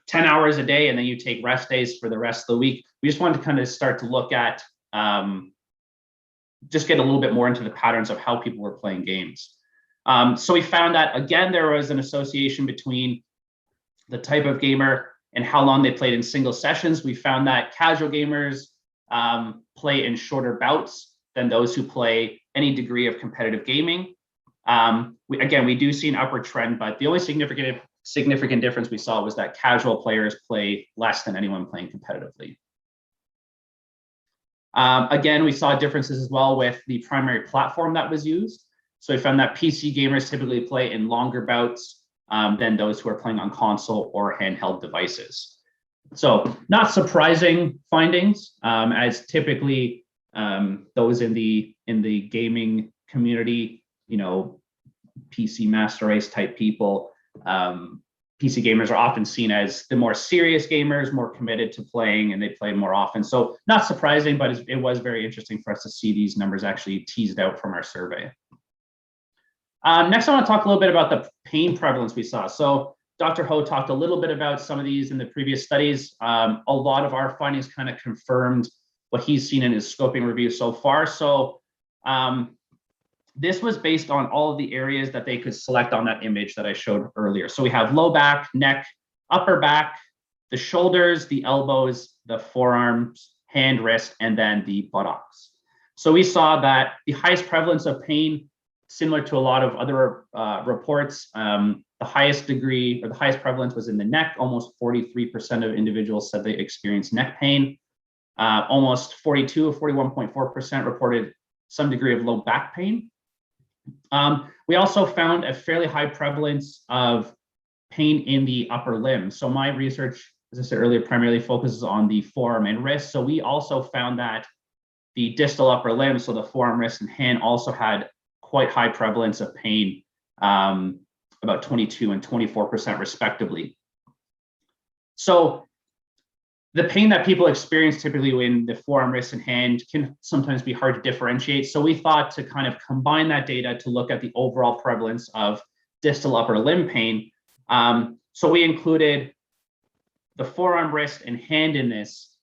10 hours a day and then you take rest days for the rest of the week? We just wanted to kind of start to look at, just get a little bit more into the patterns of how people were playing games. So we found that, again, there was an association between the type of gamer and how long they played in single sessions. We found that casual gamers play in shorter bouts than those who play any degree of competitive gaming. We do see an upward trend, but the only significant difference we saw was that casual players play less than anyone playing competitively. Again, we saw differences as well with the primary platform that was used. So we found that PC gamers typically play in longer bouts than those who are playing on console or handheld devices. So not surprising findings, as typically those in the gaming community, PC master race type people, PC gamers are often seen as the more serious gamers, more committed to playing, and they play more often. So not surprising, but it was very interesting for us to see these numbers actually teased out from our survey. Next, I want to talk a little bit about the pain prevalence we saw. So Dr. Ho talked a little bit about some of these in the previous studies. A lot of our findings kind of confirmed what he's seen in his scoping review so far. So this was based on all of the areas that they could select on that image that I showed earlier. So we have low back, neck, upper back, the shoulders, the elbows, the forearms, hand, wrist, and then the buttocks. So we saw that the highest prevalence of pain, similar to a lot of other reports, the highest degree or the highest prevalence was in the neck. Almost 43% of individuals said they experienced neck pain. Almost 42 or 41.4% reported some degree of low back pain. We also found a fairly high prevalence of pain in the upper limb. So my research, as I said earlier, primarily focuses on the forearm and wrist. So we also found that the distal upper limb, so the forearm, wrist, and hand, also had quite high prevalence of pain, about 22 and 24% respectively. So the pain that people experience typically in the forearm, wrist, and hand can sometimes be hard to differentiate. So we thought to kind of combine that data to look at the overall prevalence of distal upper limb pain. So we included the forearm, wrist, and hand in this.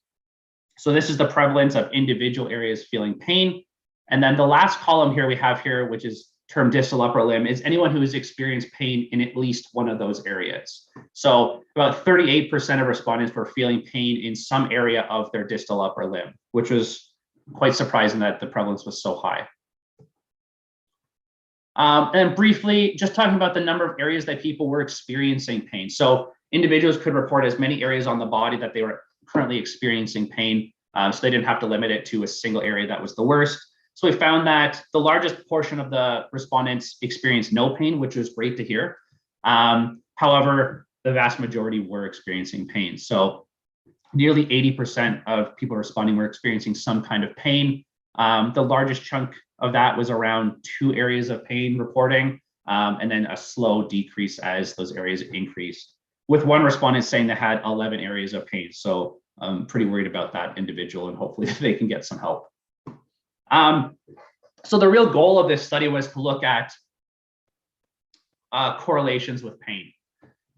So this is the prevalence of individual areas feeling pain. And then the last column here we have here, which is termed distal upper limb, is anyone who has experienced pain in at least one of those areas. So about 38% of respondents were feeling pain in some area of their distal upper limb, which was quite surprising that the prevalence was so high. And briefly, just talking about the number of areas that people were experiencing pain. So individuals could report as many areas on the body that they were currently experiencing pain, so they didn't have to limit it to a single area that was the worst. So we found that the largest portion of the respondents experienced no pain, which was great to hear. However, the vast majority were experiencing pain. So nearly 80% of people responding were experiencing some kind of pain. The largest chunk of that was around 2 areas of pain reporting, and then a slow decrease as those areas increased, with one respondent saying they had 11 areas of pain. So I'm pretty worried about that individual, and hopefully they can get some help. So the real goal of this study was to look at correlations with pain.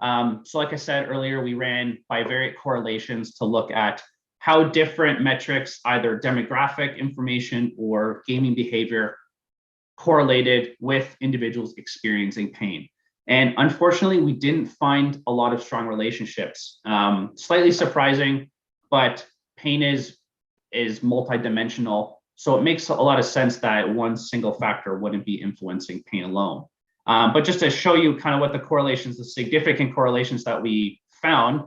So like I said earlier, we ran bivariate correlations to look at how different metrics, either demographic information or gaming behavior, correlated with individuals experiencing pain. And unfortunately, we didn't find a lot of strong relationships. Slightly surprising, but pain is multidimensional. So it makes a lot of sense that one single factor wouldn't be influencing pain alone. But just to show you kind of what the correlations, the significant correlations that we found.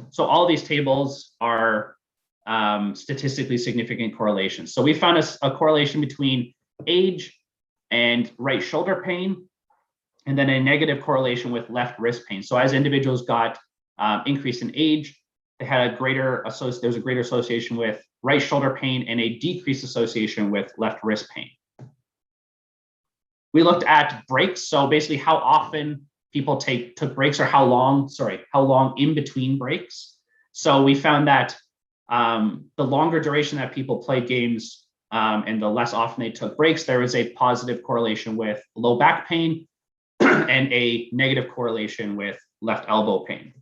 So all these tables are statistically significant correlations. So we found a correlation between age and right shoulder pain, and then a negative correlation with left wrist pain. So as individuals got increase in age, they had there was a greater association with right shoulder pain and a decreased association with left wrist pain. We looked at breaks. So basically how often people took breaks, or how long in between breaks. So we found that the longer duration that people played games and the less often they took breaks, there was a positive correlation with low back pain and a negative correlation with left elbow pain.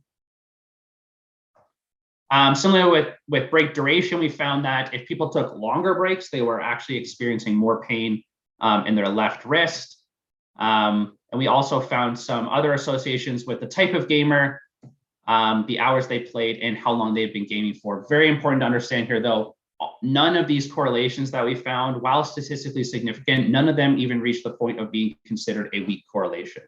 Similarly with break duration, we found that if people took longer breaks, they were actually experiencing more pain in their left wrist. And we also found some other associations with the type of gamer, the hours they played, and how long they've been gaming for. Very important to understand here, though, none of these correlations that we found, while statistically significant, none of them even reached the point of being considered a weak correlation.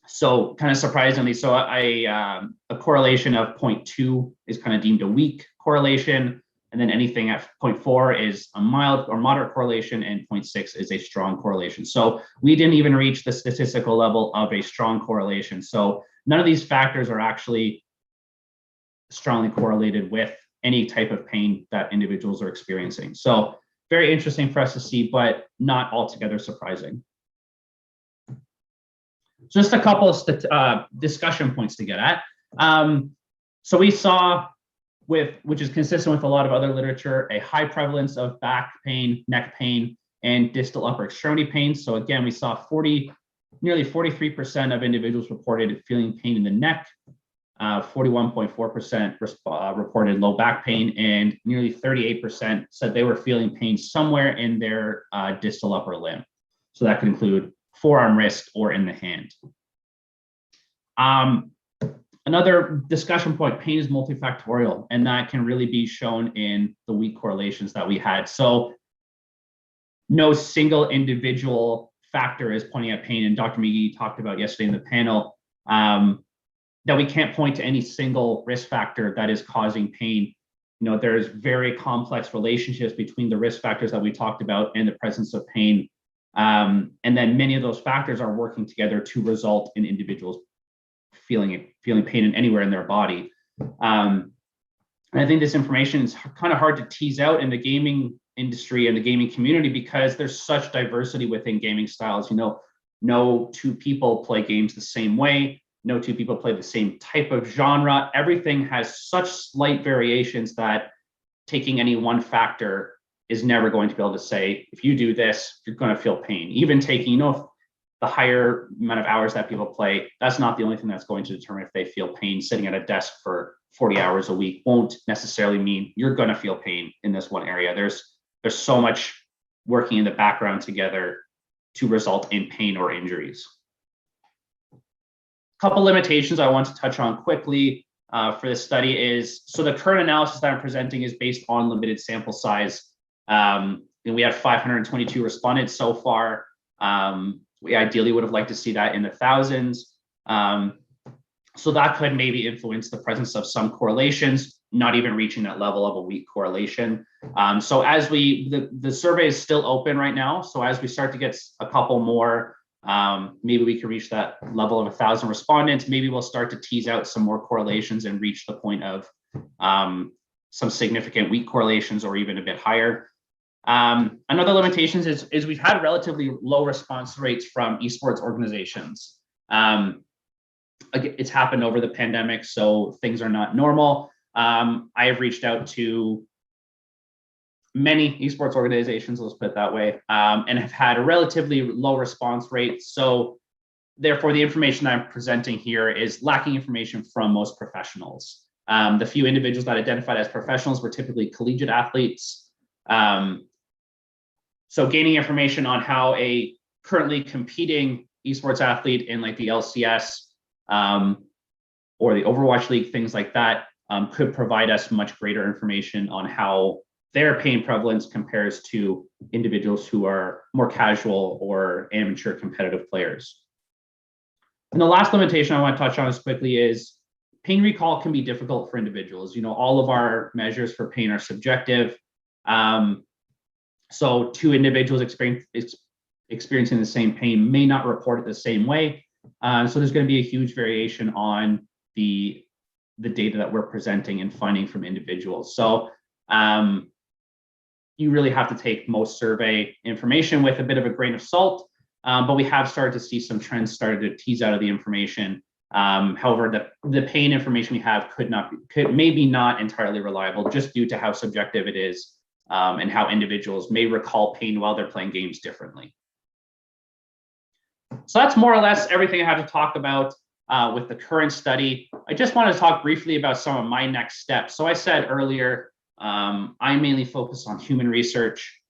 So kind of surprisingly, so a correlation of 0.2 is kind of deemed a weak correlation, and then anything at 0.4 is a mild or moderate correlation, and 0.6 is a strong correlation. So we didn't even reach the statistical level of a strong correlation. So none of these factors are actually strongly correlated with any type of pain that individuals are experiencing. So very interesting for us to see, but not altogether surprising. Just a couple of discussion points to get at. So we saw, which is consistent with a lot of other literature, a high prevalence of back pain, neck pain, and distal upper extremity pain. So again, we saw nearly 43% of individuals reported feeling pain in the neck, 41.4% reported low back pain, and nearly 38% said they were feeling pain somewhere in their distal upper limb. So that could include forearm, wrist, or in the hand. Another discussion point, pain is multifactorial, and that can really be shown in the weak correlations that we had. So no single individual factor is pointing at pain, and Dr. McGee talked about yesterday in the panel that we can't point to any single risk factor that is causing pain. You know, there's very complex relationships between the risk factors that we talked about and the presence of pain. And then many of those factors are working together to result in individuals feeling pain in anywhere in their body. And I think this information is kind of hard to tease out in the gaming industry and the gaming community because there's such diversity within gaming styles. You know, no two people play games the same way. No two people play the same type of genre. Everything has such slight variations that taking any one factor is never going to be able to say, if you do this, you're going to feel pain. Even taking, you know, the higher amount of hours that people play, that's not the only thing that's going to determine if they feel pain. Sitting at a desk for 40 hours a week won't necessarily mean you're going to feel pain in this one area. There's so much working in the background together to result in pain or injuries. A couple limitations I want to touch on quickly for this study is, so the current analysis that I'm presenting is based on limited sample size. And we have 522 respondents so far. We ideally would have liked to see that in the thousands. So that could maybe influence the presence of some correlations, not even reaching that level of a weak correlation. So as the survey is still open right now. So as we start to get a couple more, maybe we can reach that level of 1,000 respondents. Maybe we'll start to tease out some more correlations and reach the point of some significant weak correlations or even a bit higher. Another limitation is we've had relatively low response rates from esports organizations. It's happened over the pandemic, so things are not normal. I have reached out to many esports organizations, let's put it that way, and have had a relatively low response rate. So therefore, the information I'm presenting here is lacking information from most professionals. The few individuals that identified as professionals were typically collegiate athletes. So gaining information on how a currently competing esports athlete in like the LCS or the Overwatch League, things like that, could provide us much greater information on how their pain prevalence compares to individuals who are more casual or amateur competitive players. And the last limitation I want to touch on as quickly is pain recall can be difficult for individuals. You know, all of our measures for pain are subjective. So two individuals experiencing the same pain may not report it the same way. So there's going to be a huge variation on the data that we're presenting and finding from individuals. So you really have to take most survey information with a bit of a grain of salt, but we have started to see some trends started to tease out of the information. However, the pain information we have maybe not entirely reliable just due to how subjective it is. And how individuals may recall pain while they're playing games differently. So that's more or less everything I have to talk about with the current study. I just want to talk briefly about some of my next steps. So I said earlier, I mainly focus on human research,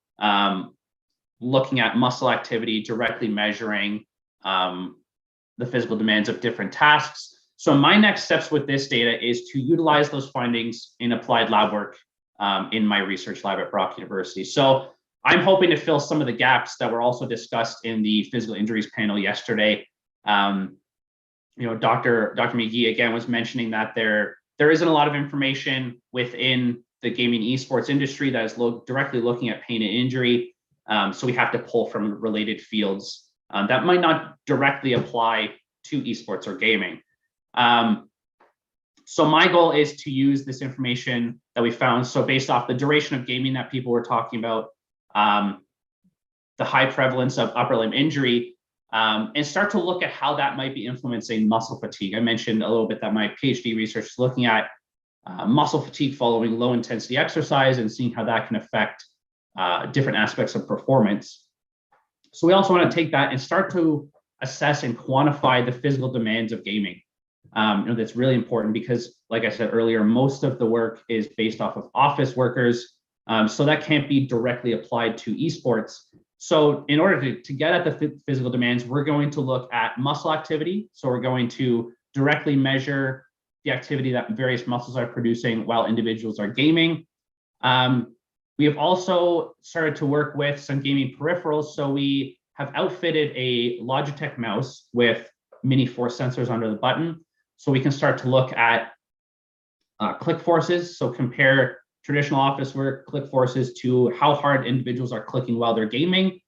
looking at muscle activity, directly measuring the physical demands of different tasks. So my next steps with this data is to utilize those findings in applied lab work in my research lab at Brock University. So I'm hoping to fill some of the gaps that were also discussed in the physical injuries panel yesterday. Dr. McGee again was mentioning that there isn't a lot of information within the gaming esports industry that is directly looking at pain and injury. So we have to pull from related fields that might not directly apply to esports or gaming. So my goal is to use this information that we found. So based off the duration of gaming that people were talking about, the high prevalence of upper limb injury, and start to look at how that might be influencing muscle fatigue. I mentioned a little bit that my PhD research is looking at muscle fatigue following low intensity exercise and seeing how that can affect different aspects of performance. So we also want to take that and start to assess and quantify the physical demands of gaming. That's really important because, like I said earlier, most of the work is based off of office workers. So that can't be directly applied to esports. So in order to get at the physical demands, we're going to look at muscle activity. So we're going to directly measure the activity that various muscles are producing while individuals are gaming. We have also started to work with some gaming peripherals. So we have outfitted a Logitech mouse with mini force sensors under the button. So we can start to look at click forces. So compare traditional office work click forces to how hard individuals are clicking while they're gaming,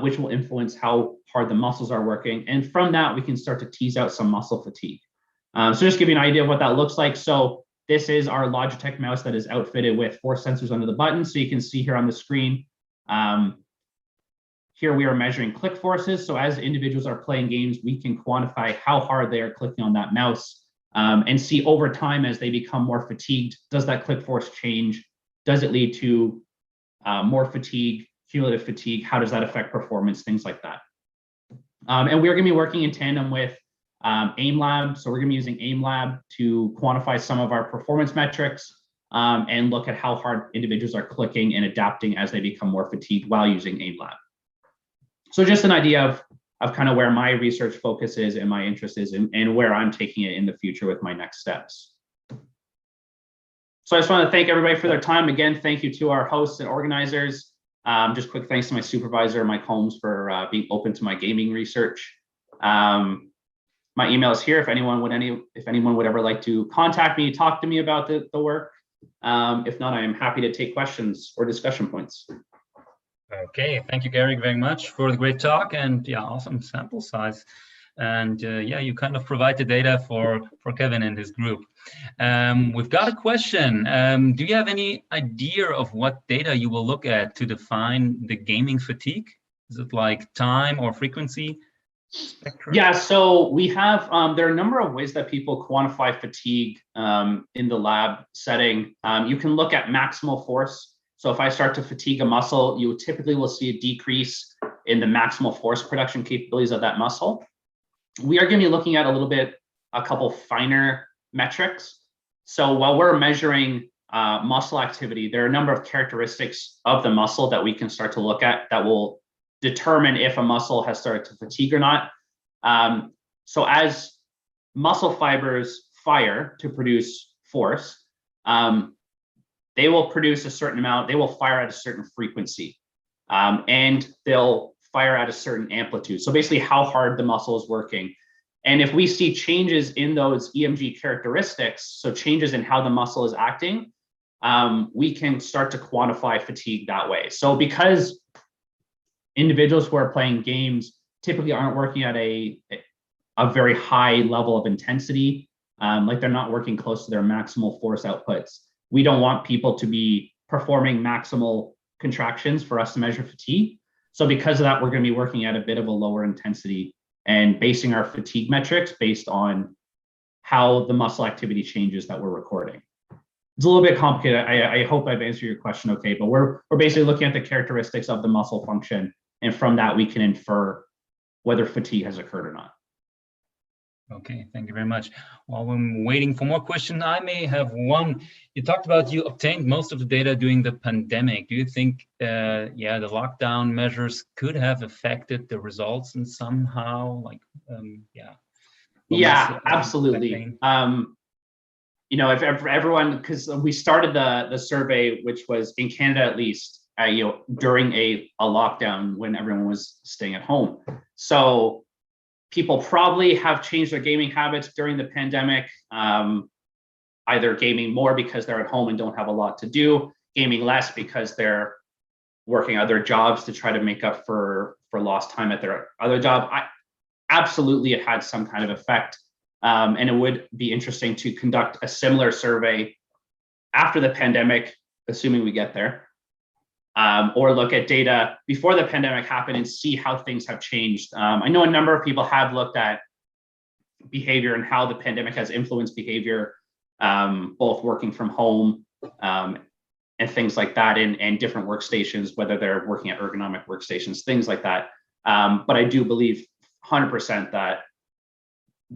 which will influence how hard the muscles are working. And from that, we can start to tease out some muscle fatigue. So just give you an idea of what that looks like. So this is our Logitech mouse that is outfitted with force sensors under the button. So you can see here on the screen, here we are measuring click forces. So as individuals are playing games, we can quantify how hard they are clicking on that mouse and see over time as they become more fatigued, does that click force change? Does it lead to more fatigue, cumulative fatigue? How does that affect performance? Things like that. And we're gonna be working in tandem with AIMLab. So we're gonna be using AIMLab to quantify some of our performance metrics and look at how hard individuals are clicking and adapting as they become more fatigued while using AIMLab. So just an idea of kind of where my research focus is and my interest is and where I'm taking it in the future with my next steps. So I just want to thank everybody for their time. Again, thank you to our hosts and organizers. Just quick thanks to my supervisor, Mike Holmes, for being open to my gaming research. My email is here if anyone would ever like to contact me, talk to me about the work. If not, I am happy to take questions or discussion points. Okay, thank you, Garrick, very much for the great talk and awesome sample size. And you kind of provide the data for Kevin and his group. We've got a question. Do you have any idea of what data you will look at to define the gaming fatigue? Is it like time or frequency spectrum? Yeah, so we have, there are a number of ways that people quantify fatigue in the lab setting. You can look at maximal force. So if I start to fatigue a muscle, you typically will see a decrease in the maximal force production capabilities of that muscle. We are going to be looking at a couple finer metrics. So while we're measuring muscle activity, there are a number of characteristics of the muscle that we can start to look at that will determine if a muscle has started to fatigue or not. So as muscle fibers fire to produce force, they will produce a certain amount, they will fire at a certain frequency, and they'll fire at a certain amplitude. So basically how hard the muscle is working. And if we see changes in those EMG characteristics, so changes in how the muscle is acting, we can start to quantify fatigue that way. So because individuals who are playing games typically aren't working at a very high level of intensity, like they're not working close to their maximal force outputs, we don't want people to be performing maximal contractions for us to measure fatigue. So because of that, we're going to be working at a bit of a lower intensity and basing our fatigue metrics based on how the muscle activity changes that we're recording. It's a little bit complicated. I hope I've answered your question okay, but we're basically looking at the characteristics of the muscle function, and from that we can infer whether fatigue has occurred or not. Okay, thank you very much. While I'm waiting for more questions, I may have one. You talked about you obtained most of the data during the pandemic. Do you think, the lockdown measures could have affected the results in somehow? Like, Yeah, absolutely. If everyone, because we started the survey, which was in Canada at least, during a lockdown when everyone was staying at home. So people probably have changed their gaming habits during the pandemic, either gaming more because they're at home and don't have a lot to do, gaming less because they're working other jobs to try to make up for lost time at their other job. Absolutely, it had some kind of effect. And it would be interesting to conduct a similar survey after the pandemic, assuming we get there, or look at data before the pandemic happened and see how things have changed. I know a number of people have looked at behavior and how the pandemic has influenced behavior, both working from home and things like that, and different workstations, whether they're working at ergonomic workstations, things like that. But I do believe 100% that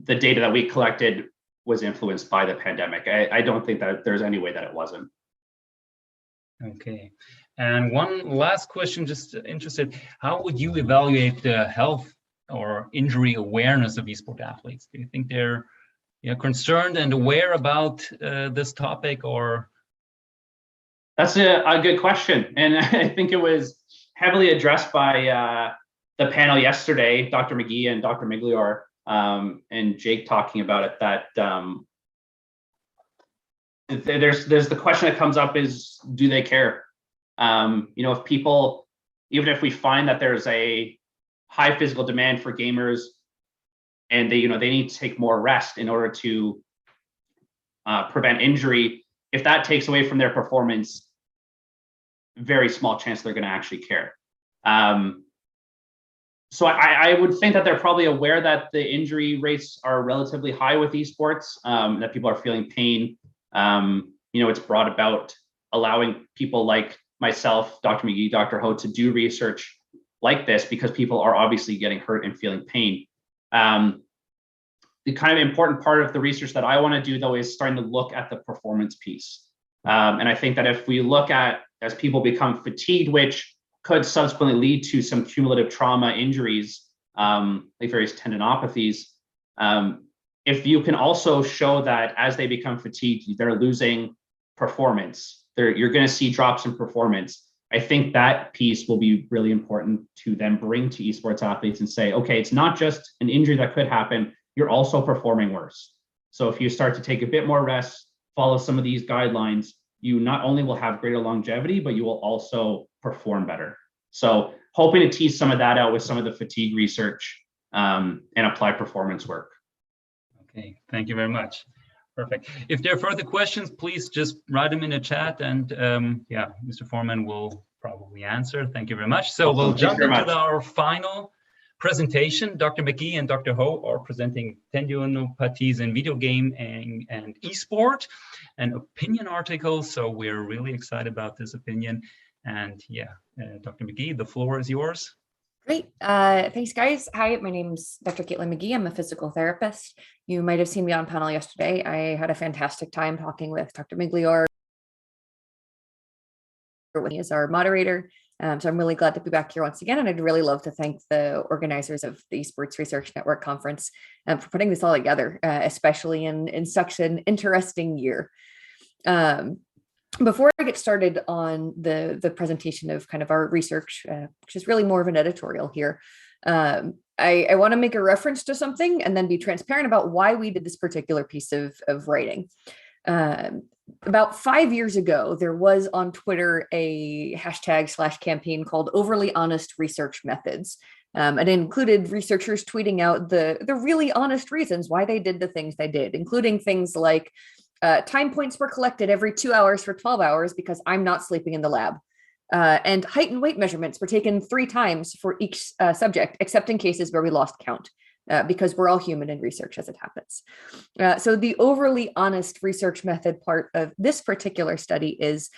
the data that we collected was influenced by the pandemic. I don't think that there's any way that it wasn't. Okay. And one last question, just interested, how would you evaluate the health or injury awareness of esports athletes? Do you think they're concerned and aware about this topic, or? That's a good question. And I think it was heavily addressed by the panel yesterday, Dr. McGee and Dr. Mcgill, and Jake talking about it, that there's the question that comes up is, do they care? If people, even if we find that there's a high physical demand for gamers and they need to take more rest in order to prevent injury, if that takes away from their performance, very small chance they're going to actually care. So I would think that they're probably aware that the injury rates are relatively high with esports, that people are feeling pain. It's brought about allowing people like myself, Dr. McGee, Dr. Ho, to do research like this because people are obviously getting hurt and feeling pain. The kind of important part of the research that I want to do, though, is starting to look at the performance piece. And I think that if we look at, as people become fatigued, which could subsequently lead to some cumulative trauma injuries, like various tendinopathies, if you can also show that as they become fatigued, they're losing performance, you're going to see drops in performance. I think that piece will be really important to then bring to esports athletes and say, okay, it's not just an injury that could happen, you're also performing worse. So if you start to take a bit more rest, follow some of these guidelines, you not only will have greater longevity, but you will also perform better. So hoping to tease some of that out with some of the fatigue research and apply performance work. Okay, thank you very much. Perfect. If there are further questions, please just write them in the chat, and Mr. Forman will probably answer. Thank you very much. So we'll jump into our final presentation. Dr. McGee and Dr. Ho are presenting tendinopathies in video game and esport, an opinion article. So we're really excited about this opinion. And Dr. McGee, the floor is yours. Great. Thanks, guys. Hi, my name's Dr. Caitlin McGee. I'm a physical therapist. You might have seen me on panel yesterday. I had a fantastic time talking with Dr. Mcgill as our moderator. So I'm really glad to be back here once again. And I'd really love to thank the organizers of the Esports Research Network Conference for putting this all together, especially in such an interesting year. Before I get started on the presentation of kind of our research, which is really more of an editorial here, I want to make a reference to something and then be transparent about why we did this particular piece of writing. About 5 years ago, there was on Twitter a hashtag/campaign called Overly Honest Research Methods. It included researchers tweeting out the really honest reasons why they did the things they did, including things like time points were collected every 2 hours for 12 hours because I'm not sleeping in the lab. And height and weight measurements were taken 3 times for each subject, except in cases where we lost count, because we're all human in research as it happens. So the overly honest research method part of this particular study is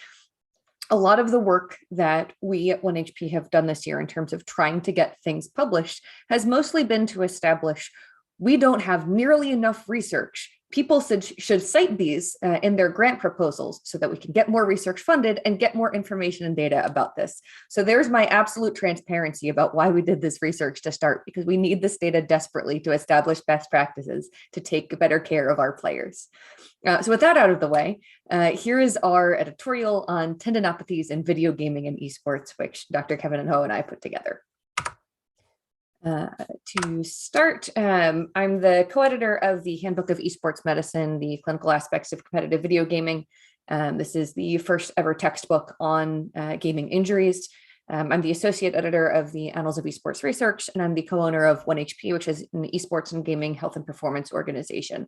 a lot of the work that we at 1HP have done this year in terms of trying to get things published has mostly been to establish we don't have nearly enough research. People should cite these in their grant proposals so that we can get more research funded and get more information and data about this. So there's my absolute transparency about why we did this research to start, because we need this data desperately to establish best practices to take better care of our players. So with that out of the way, here is our editorial on tendinopathies in video gaming and esports, which Dr. Kevin Ho and I put together. To start, I'm the co-editor of the Handbook of Esports Medicine, the Clinical Aspects of Competitive Video Gaming. This is the first ever textbook on gaming injuries. I'm the associate editor of the Annals of Esports Research, and I'm the co-owner of 1HP, which is an esports and gaming health and performance organization.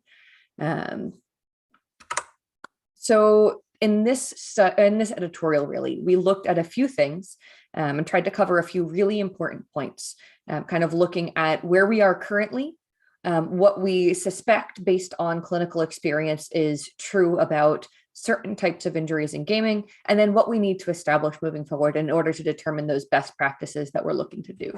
So in this editorial, really, we looked at a few things and tried to cover a few really important points, kind of looking at where we are currently, what we suspect based on clinical experience is true about certain types of injuries in gaming, and then what we need to establish moving forward in order to determine those best practices that we're looking to do.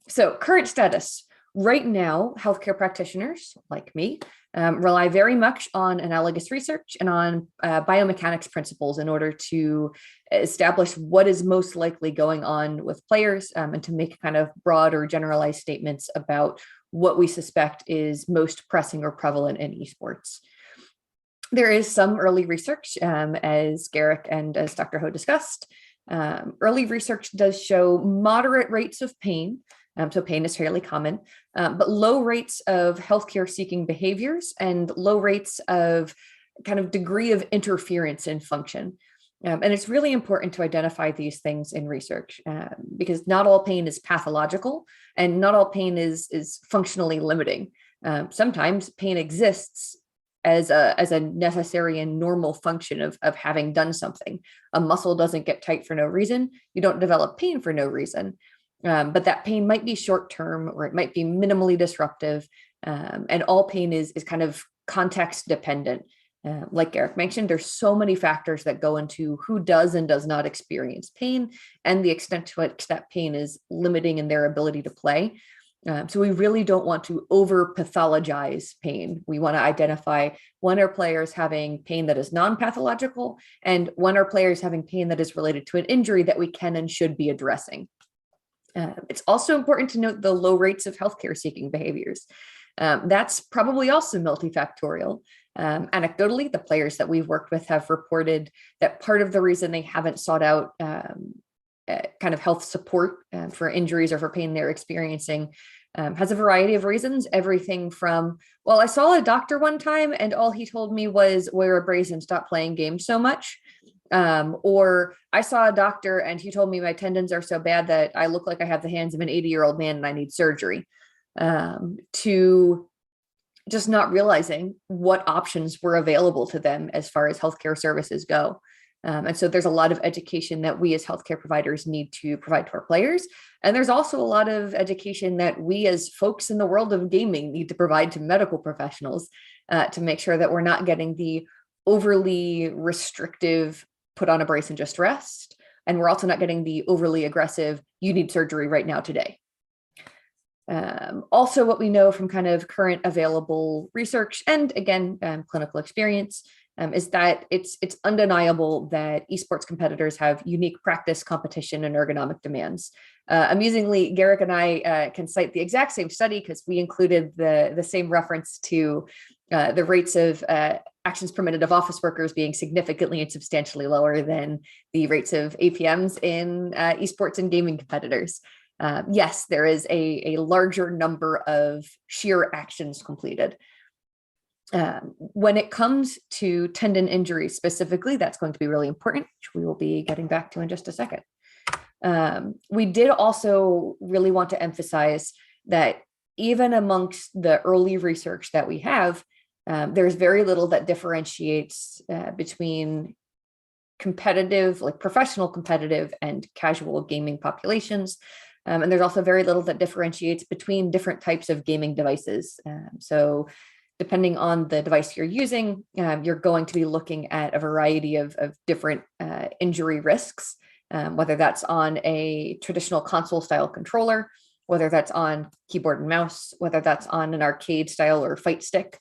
So current status. Right now, healthcare practitioners like me rely very much on analogous research and on biomechanics principles in order to establish what is most likely going on with players and to make kind of broad or generalized statements about what we suspect is most pressing or prevalent in esports. There is some early research, as Garrick and as Dr. Ho discussed. Early research does show moderate rates of pain. So pain is fairly common, but low rates of healthcare seeking behaviors and low rates of kind of degree of interference in function. And it's really important to identify these things in research because not all pain is pathological and not all pain is functionally limiting. Sometimes pain exists as a necessary and normal function of having done something. A muscle doesn't get tight for no reason. You don't develop pain for no reason. But that pain might be short-term or it might be minimally disruptive. And all pain is kind of context dependent. Like Garrick mentioned, there's so many factors that go into who does and does not experience pain and the extent to which that pain is limiting in their ability to play. So we really don't want to over-pathologize pain. We want to identify when are players having pain that is non-pathological and when are players having pain that is related to an injury that we can and should be addressing. It's also important to note the low rates of healthcare seeking behaviors. That's probably also multifactorial. Anecdotally, the players that we've worked with have reported that part of the reason they haven't sought out kind of health support for injuries or for pain they're experiencing has a variety of reasons. Everything from, well, I saw a doctor one time and all he told me was wear a brace and stop playing games so much. Or I saw a doctor and he told me my tendons are so bad that I look like I have the hands of an 80-year-old man and I need surgery, to just not realizing what options were available to them as far as healthcare services go. And so there's a lot of education that we as healthcare providers need to provide to our players. And there's also a lot of education that we as folks in the world of gaming need to provide to medical professionals to make sure that we're not getting the overly restrictive put on a brace and just rest. And we're also not getting the overly aggressive, you need surgery right now today. Also, what we know from kind of current available research and again, clinical experience is that it's undeniable that esports competitors have unique practice, competition, and ergonomic demands. Amusingly, Garrick and I can cite the exact same study because we included the same reference to the rates of actions per minute of office workers being significantly and substantially lower than the rates of APMs in esports and gaming competitors. Yes, there is a larger number of sheer actions completed. When it comes to tendon injuries specifically, that's going to be really important, which we will be getting back to in just a second. We did also really want to emphasize that even amongst the early research that we have, there's very little that differentiates between competitive, like professional competitive and casual gaming populations. And there's also very little that differentiates between different types of gaming devices. So Depending on the device you're using, you're going to be looking at a variety of different injury risks, whether that's on a traditional console style controller, whether that's on keyboard and mouse, whether that's on an arcade style or fight stick,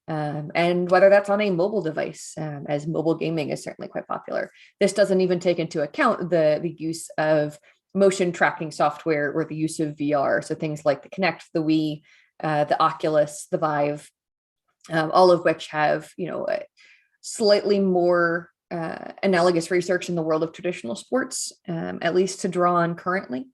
and whether that's on a mobile device, as mobile gaming is certainly quite popular. This doesn't even take into account the use of motion tracking software or the use of VR. So things like the Kinect, the Wii, the Oculus, the Vive, all of which have, slightly more analogous research in the world of traditional sports, at least to draw on currently.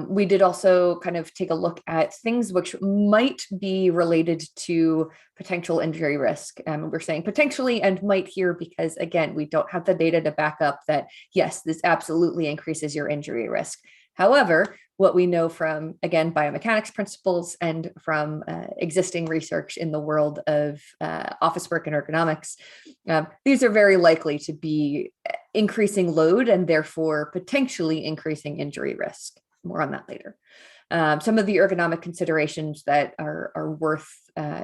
We did also kind of take a look at things which might be related to potential injury risk. We're saying potentially and might here because, again, we don't have the data to back up that, yes, this absolutely increases your injury risk. However, what we know from, again, biomechanics principles and from existing research in the world of office work and ergonomics, these are very likely to be increasing load and therefore potentially increasing injury risk. More on that later. Some of the ergonomic considerations that are worth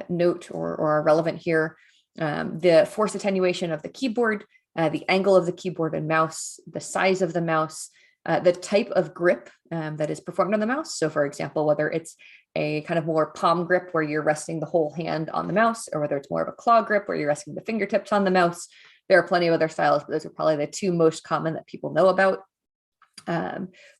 note or are relevant here, the force attenuation of the keyboard, the angle of the keyboard and mouse, the size of the mouse, the type of grip that is performed on the mouse. So for example, whether it's a kind of more palm grip where you're resting the whole hand on the mouse, or whether it's more of a claw grip where you're resting the fingertips on the mouse. There are plenty of other styles, but those are probably the two most common that people know about.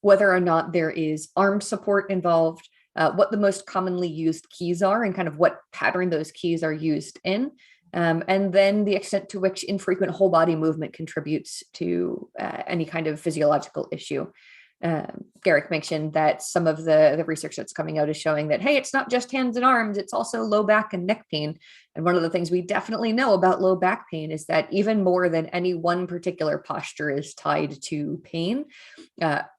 Whether or not there is arm support involved, what the most commonly used keys are and kind of what pattern those keys are used in. And then the extent to which infrequent whole body movement contributes to any kind of physiological issue. Garrick mentioned that some of the research that's coming out is showing that, hey, it's not just hands and arms, it's also low back and neck pain. And one of the things we definitely know about low back pain is that even more than any one particular posture is tied to pain,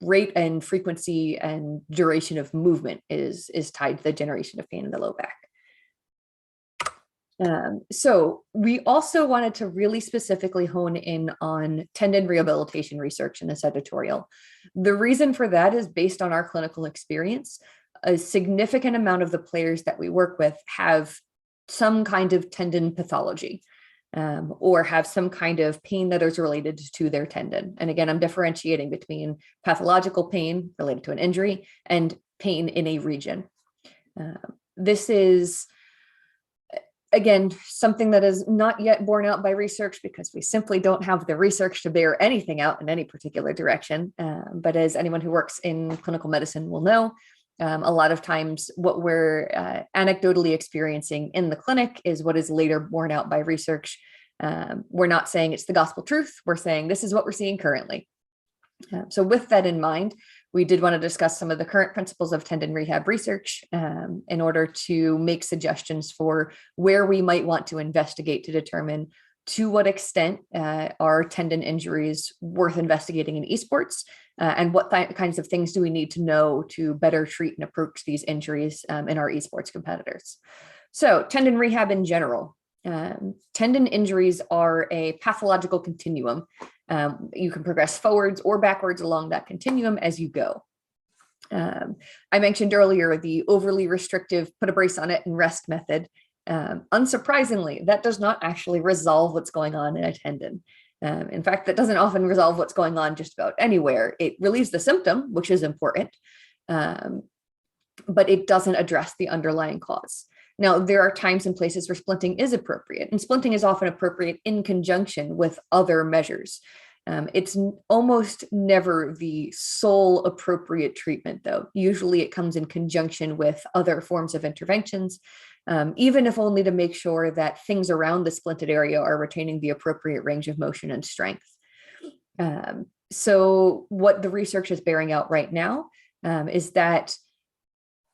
rate and frequency and duration of movement is tied to the generation of pain in the low back. So we also wanted to really specifically hone in on tendon rehabilitation research in this editorial. The reason for that is based on our clinical experience. A significant amount of the players that we work with have some kind of tendon pathology, or have some kind of pain that is related to their tendon. And again, I'm differentiating between pathological pain related to an injury and pain in a region. This is, again, something that is not yet borne out by research because we simply don't have the research to bear anything out in any particular direction. But as anyone who works in clinical medicine will know, a lot of times what we're anecdotally experiencing in the clinic is what is later borne out by research. We're not saying it's the gospel truth. We're saying this is what we're seeing currently. So with that in mind, we did want to discuss some of the current principles of tendon rehab research in order to make suggestions for where we might want to investigate to determine to what extent are tendon injuries worth investigating in esports, and what kinds of things do we need to know to better treat and approach these injuries in our esports competitors. So tendon rehab in general. Tendon injuries are a pathological continuum. You can progress forwards or backwards along that continuum as you go. I mentioned earlier the overly restrictive put a brace on it and rest method. Unsurprisingly, that does not actually resolve what's going on in a tendon. In fact, that doesn't often resolve what's going on just about anywhere. It relieves the symptom, which is important, but it doesn't address the underlying cause. Now, there are times and places where splinting is appropriate, and splinting is often appropriate in conjunction with other measures. It's almost never the sole appropriate treatment, though. Usually it comes in conjunction with other forms of interventions, even if only to make sure that things around the splinted area are retaining the appropriate range of motion and strength. So what the research is bearing out right now is that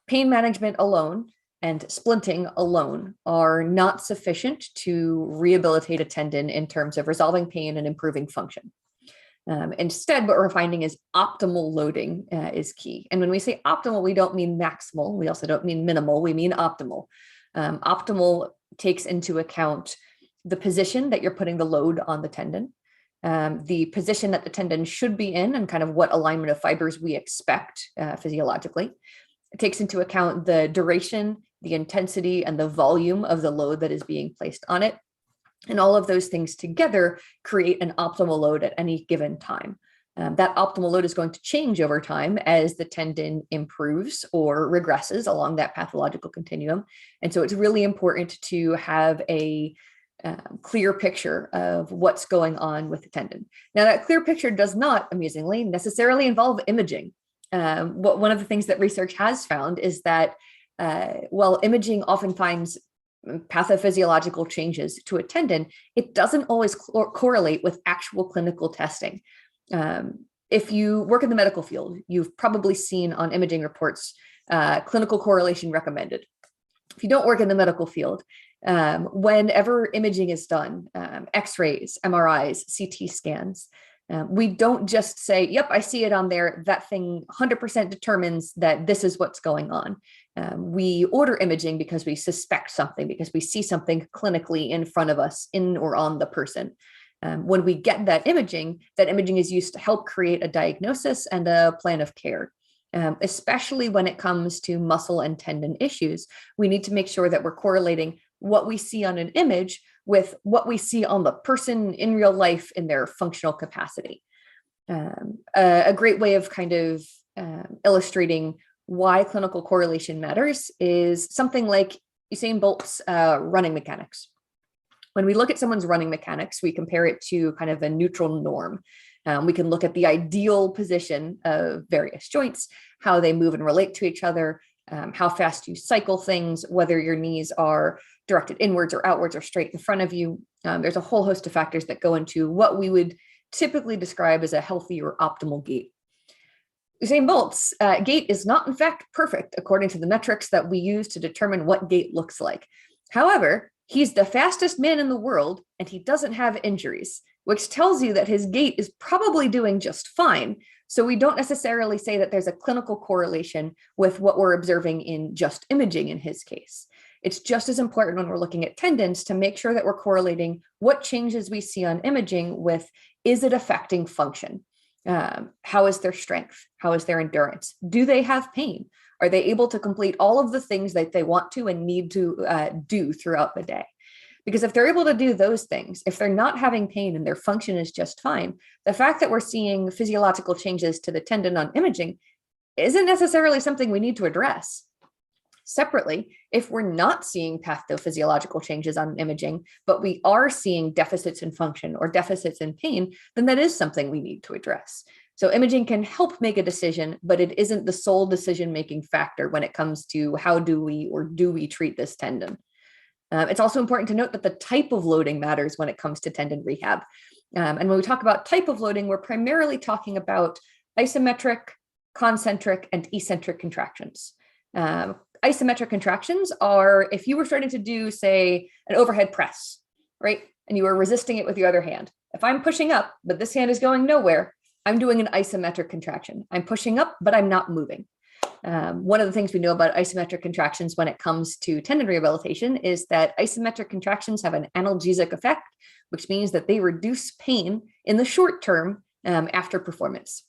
pain management alone and splinting alone are not sufficient to rehabilitate a tendon in terms of resolving pain and improving function. Instead, what we're finding is optimal loading is key. And when we say optimal, we don't mean maximal. We also don't mean minimal. We mean optimal. Optimal takes into account the position that you're putting the load on the tendon, the position that the tendon should be in, and kind of what alignment of fibers we expect physiologically. It takes into account the duration the intensity and the volume of the load that is being placed on it. And all of those things together create an optimal load at any given time. That optimal load is going to change over time as the tendon improves or regresses along that pathological continuum. And so it's really important to have a clear picture of what's going on with the tendon. Now, that clear picture does not, amusingly, necessarily involve imaging. One of the things that research has found is that while imaging often finds pathophysiological changes to a tendon, it doesn't always correlate with actual clinical testing. If you work in the medical field, you've probably seen on imaging reports, clinical correlation recommended. If you don't work in the medical field, whenever imaging is done, X-rays, MRIs, CT scans, we don't just say, yep, I see it on there. That thing 100% determines that this is what's going on. We order imaging because we suspect something, because we see something clinically in front of us, in or on the person. When we get that imaging is used to help create a diagnosis and a plan of care. Especially when it comes to muscle and tendon issues, we need to make sure that we're correlating what we see on an image with what we see on the person in real life in their functional capacity. A great way of kind of illustrating why clinical correlation matters is something like Usain Bolt's running mechanics. When we look at someone's running mechanics, we compare it to kind of a neutral norm. We can look at the ideal position of various joints, how they move and relate to each other, how fast you cycle things, whether your knees are directed inwards or outwards or straight in front of you. There's a whole host of factors that go into what we would typically describe as a healthy or optimal gait. Usain Bolt's gait is not, in fact, perfect according to the metrics that we use to determine what gait looks like. However, he's the fastest man in the world, and he doesn't have injuries, which tells you that his gait is probably doing just fine. So we don't necessarily say that there's a clinical correlation with what we're observing in just imaging in his case. It's just as important when we're looking at tendons to make sure that we're correlating what changes we see on imaging with, is it affecting function? How is their strength? How is their endurance? Do they have pain? Are they able to complete all of the things that they want to and need to do throughout the day? Because if they're able to do those things, if they're not having pain and their function is just fine, the fact that we're seeing physiological changes to the tendon on imaging isn't necessarily something we need to address. Separately, if we're not seeing pathophysiological changes on imaging, but we are seeing deficits in function or deficits in pain, then that is something we need to address. So imaging can help make a decision, but it isn't the sole decision-making factor when it comes to how do we treat this tendon. It's also important to note that the type of loading matters when it comes to tendon rehab. And when we talk about type of loading, we're primarily talking about isometric, concentric, and eccentric contractions. Isometric contractions are if you were starting to do, say, an overhead press, right? And you were resisting it with your other hand. If I'm pushing up, but this hand is going nowhere, I'm doing an isometric contraction. I'm pushing up, but I'm not moving. One of the things we know about isometric contractions when it comes to tendon rehabilitation is that isometric contractions have an analgesic effect, which means that they reduce pain in the short term after performance.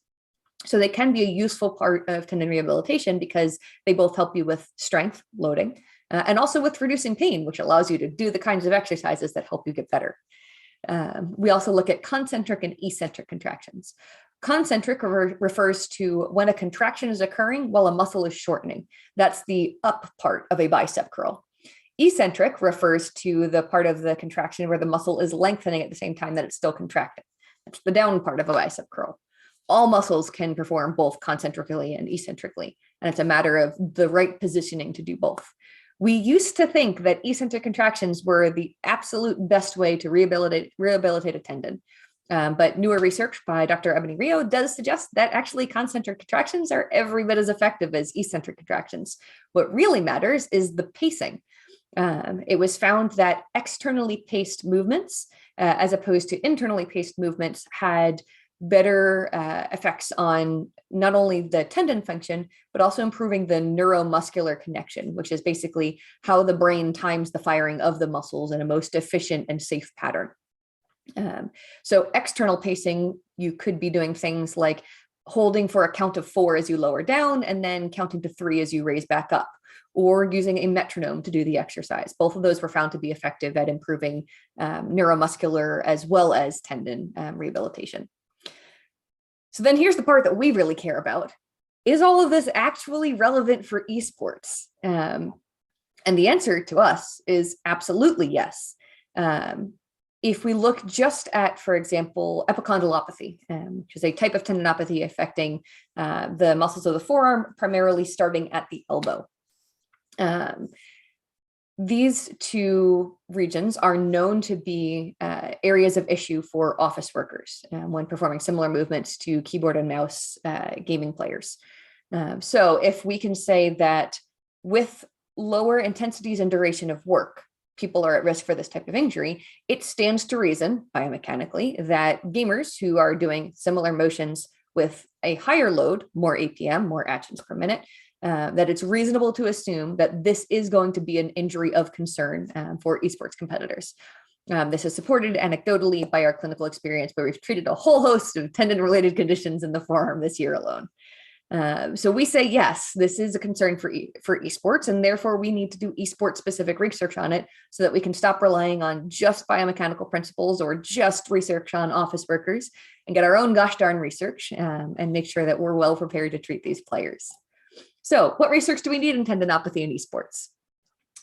So they can be a useful part of tendon rehabilitation because they both help you with strength, loading, and also with reducing pain, which allows you to do the kinds of exercises that help you get better. We also look at concentric and eccentric contractions. Concentric refers to when a contraction is occurring while a muscle is shortening. That's the up part of a bicep curl. Eccentric refers to the part of the contraction where the muscle is lengthening at the same time that it's still contracting. That's the down part of a bicep curl. All muscles can perform both concentrically and eccentrically, and it's a matter of the right positioning to do both. We used to think that eccentric contractions were the absolute best way to rehabilitate a tendon. But newer research by Dr. Ebony Rio does suggest that actually concentric contractions are every bit as effective as eccentric contractions. What really matters is the pacing. It was found that externally paced movements, as opposed to internally paced movements, had better effects on not only the tendon function, but also improving the neuromuscular connection, which is basically how the brain times the firing of the muscles in a most efficient and safe pattern. So external pacing, you could be doing things like holding for a count of 4 as you lower down and then counting to 3 as you raise back up, or using a metronome to do the exercise. Both of those were found to be effective at improving neuromuscular as well as tendon rehabilitation. So then here's the part that we really care about. Is all of this actually relevant for esports? And the answer to us is absolutely yes. If we look just at, for example, epicondylopathy, which is a type of tendinopathy affecting the muscles of the forearm, primarily starting at the elbow. These two regions are known to be areas of issue for office workers when performing similar movements to keyboard and mouse gaming players. So if we can say that with lower intensities and duration of work, people are at risk for this type of injury, it stands to reason biomechanically that gamers who are doing similar motions with a higher load, more APM, more actions per minute, that it's reasonable to assume that this is going to be an injury of concern for esports competitors. This is supported anecdotally by our clinical experience, where we've treated a whole host of tendon-related conditions in the forearm this year alone. So we say, yes, this is a concern for esports, and therefore we need to do esports-specific research on it so that we can stop relying on just biomechanical principles or just research on office workers and get our own gosh darn research and make sure that we're well prepared to treat these players. So what research do we need in tendinopathy and esports?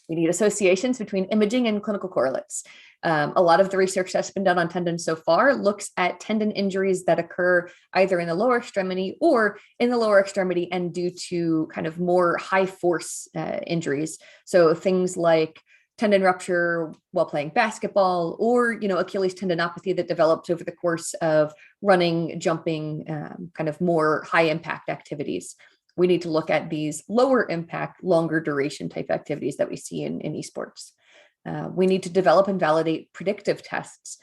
We need associations between imaging and clinical correlates. A lot of the research that's been done on tendons so far looks at tendon injuries that occur either in the lower extremity or in the lower extremity and due to kind of more high force injuries. So things like tendon rupture while playing basketball, or Achilles tendinopathy that develops over the course of running, jumping, kind of more high impact activities. We need to look at these lower impact, longer duration type activities that we see in esports. We need to develop and validate predictive tests,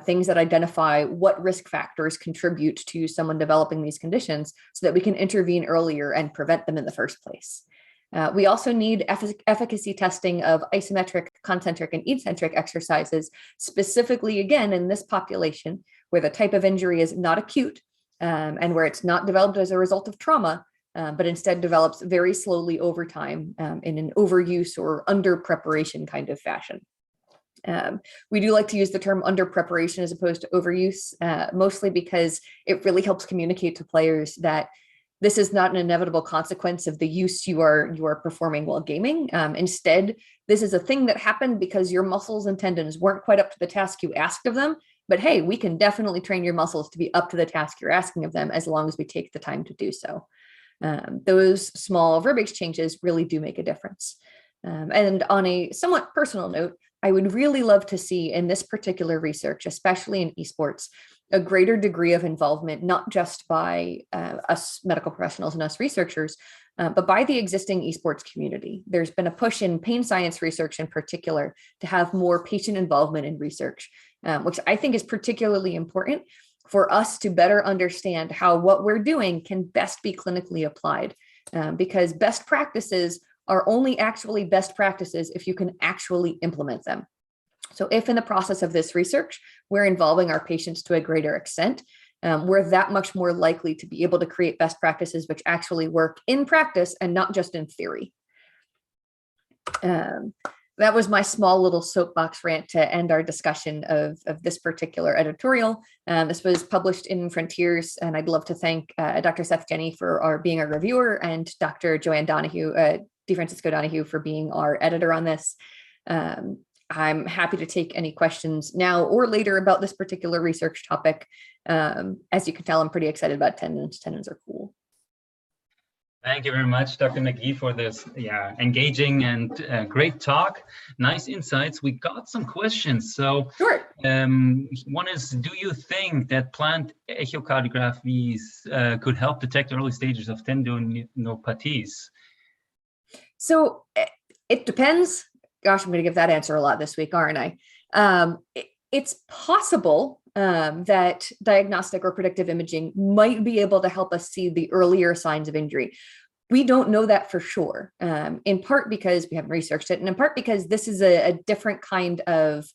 things that identify what risk factors contribute to someone developing these conditions so that we can intervene earlier and prevent them in the first place. We also need efficacy testing of isometric, concentric, and eccentric exercises, specifically, again, in this population where the type of injury is not acute and where it's not developed as a result of trauma, but instead develops very slowly over time in an overuse or under preparation kind of fashion. We do like to use the term under preparation as opposed to overuse, mostly because it really helps communicate to players that this is not an inevitable consequence of the use you are performing while gaming. Instead, this is a thing that happened because your muscles and tendons weren't quite up to the task you asked of them. But hey, we can definitely train your muscles to be up to the task you're asking of them as long as we take the time to do so. Those small verbiage changes really do make a difference. And on a somewhat personal note, I would really love to see in this particular research, especially in esports, a greater degree of involvement, not just by us medical professionals and us researchers, but by the existing esports community. There's been a push in pain science research in particular to have more patient involvement in research, which I think is particularly important for us to better understand how what we're doing can best be clinically applied, because best practices are only actually best practices if you can actually implement them. So if in the process of this research, we're involving our patients to a greater extent, we're that much more likely to be able to create best practices which actually work in practice and not just in theory. That was my small little soapbox rant to end our discussion of this particular editorial. This was published in Frontiers, and I'd love to thank Dr. Seth Jenny for being our reviewer, and Dr. Joanne Donahue, DeFrancisco Donahue, for being our editor on this. I'm happy to take any questions now or later about this particular research topic. As you can tell, I'm pretty excited about tendons. Tendons are cool. Thank you very much, Dr. McGee, for this engaging and great talk. Nice insights. We got some questions. So sure. One is, do you think that plant echocardiographies could help detect early stages of tendinopathies? So it depends. Gosh, I'm going to give that answer a lot this week, aren't I? It's possible that diagnostic or predictive imaging might be able to help us see the earlier signs of injury. We don't know that for sure, in part because we haven't researched it, and in part because this is a different kind of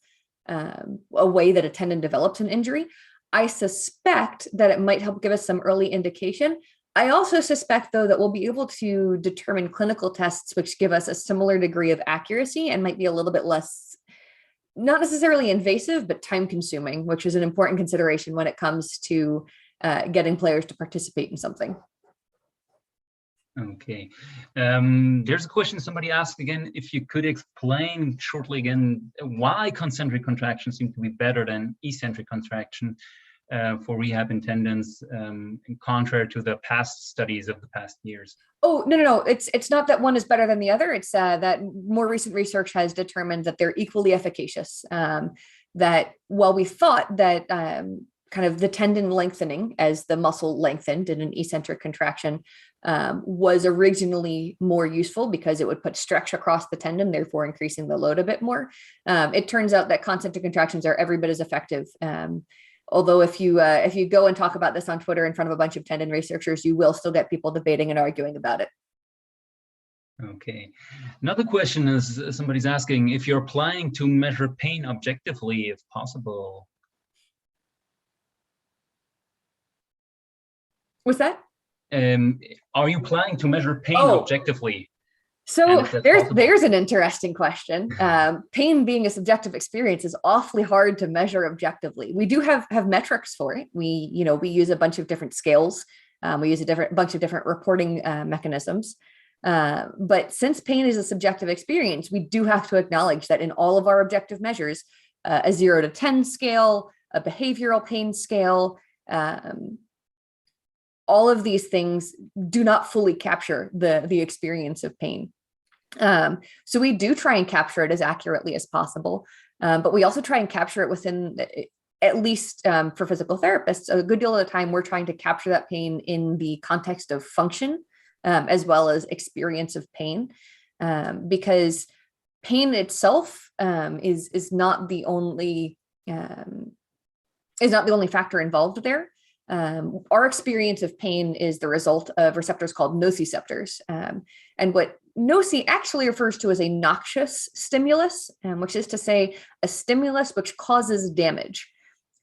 a way that a tendon develops an injury. I suspect that it might help give us some early indication, I also suspect, though, that we'll be able to determine clinical tests which give us a similar degree of accuracy and might be a little bit less, not necessarily invasive, but time consuming, which is an important consideration when it comes to getting players to participate in something. Okay. There's a question somebody asked again, if you could explain shortly again why concentric contractions seem to be better than eccentric contraction for rehab in tendons, contrary to the past studies of the past years. Oh, no. It's not that one is better than the other. It's that more recent research has determined that they're equally efficacious. That while we thought that kind of the tendon lengthening as the muscle lengthened in an eccentric contraction was originally more useful because it would put stretch across the tendon, therefore increasing the load a bit more. It turns out that concentric contractions are every bit as effective. Although if you go and talk about this on Twitter in front of a bunch of tendon researchers, you will still get people debating and arguing about it. Okay. Another question is somebody's asking if you're planning to measure pain objectively, if possible. What's that? Are you planning to measure pain objectively? So there's an interesting question. Pain being a subjective experience is awfully hard to measure objectively. We do have metrics for it. We use a bunch of different scales. We use bunch of different reporting mechanisms. But since pain is a subjective experience, we do have to acknowledge that in all of our objective measures, a 0 to 10 scale, a behavioral pain scale, all of these things do not fully capture the experience of pain. So we do try and capture it as accurately as possible, but we also try and capture it within, at least for physical therapists, a good deal of the time we're trying to capture that pain in the context of function, as well as experience of pain, because pain itself is not the only factor involved there. Our experience of pain is the result of receptors called nociceptors. And what noci actually refers to as a noxious stimulus, which is to say a stimulus which causes damage.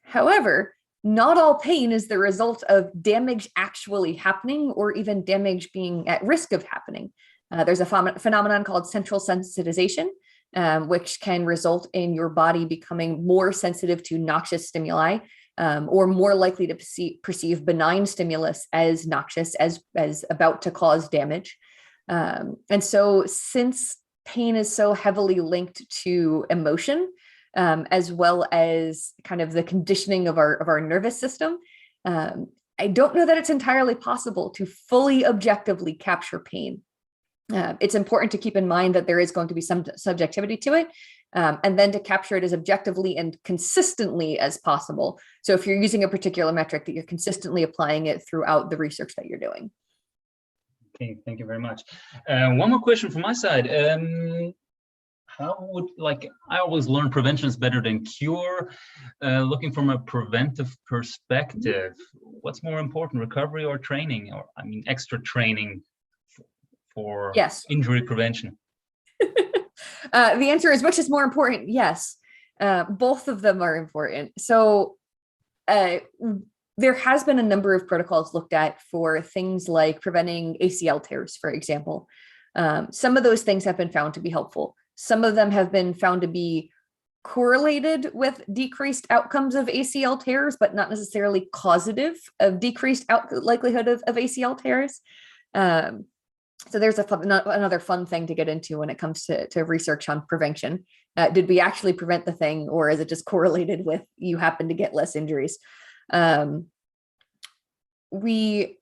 However, not all pain is the result of damage actually happening or even damage being at risk of happening. There's a phenomenon called central sensitization, which can result in your body becoming more sensitive to noxious stimuli, or more likely to perceive benign stimulus as noxious, as about to cause damage. And so since pain is so heavily linked to emotion, as well as kind of the conditioning of our nervous system, I don't know that it's entirely possible to fully objectively capture pain. It's important to keep in mind that there is going to be some subjectivity to it, and then to capture it as objectively and consistently as possible. So if you're using a particular metric, that you're consistently applying it throughout the research that you're doing. Okay, thank you very much. One more question from my side. I always learn prevention is better than cure. Looking from a preventive perspective, what's more important, recovery or training, or extra training for injury prevention? The answer is, which is more important? Yes, both of them are important. So there has been a number of protocols looked at for things like preventing ACL tears, for example. Some of those things have been found to be helpful. Some of them have been found to be correlated with decreased outcomes of ACL tears, but not necessarily causative of decreased likelihood of ACL tears. So there's another fun thing to get into when it comes to research on prevention. Did we actually prevent the thing, or is it just correlated with you happen to get less injuries? We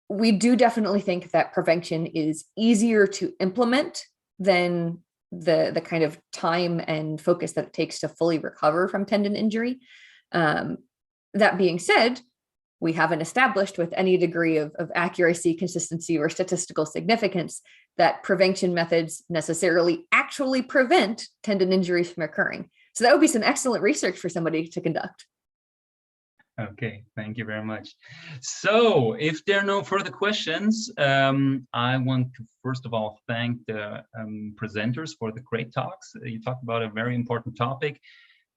do definitely think that prevention is easier to implement than the kind of time and focus that it takes to fully recover from tendon injury. That being said, we haven't established with any degree of accuracy, consistency, or statistical significance that prevention methods necessarily actually prevent tendon injuries from occurring. So that would be some excellent research for somebody to conduct. Okay, thank you very much. So if there are no further questions, I want to first of all thank the presenters for the great talks. You talked about a very important topic.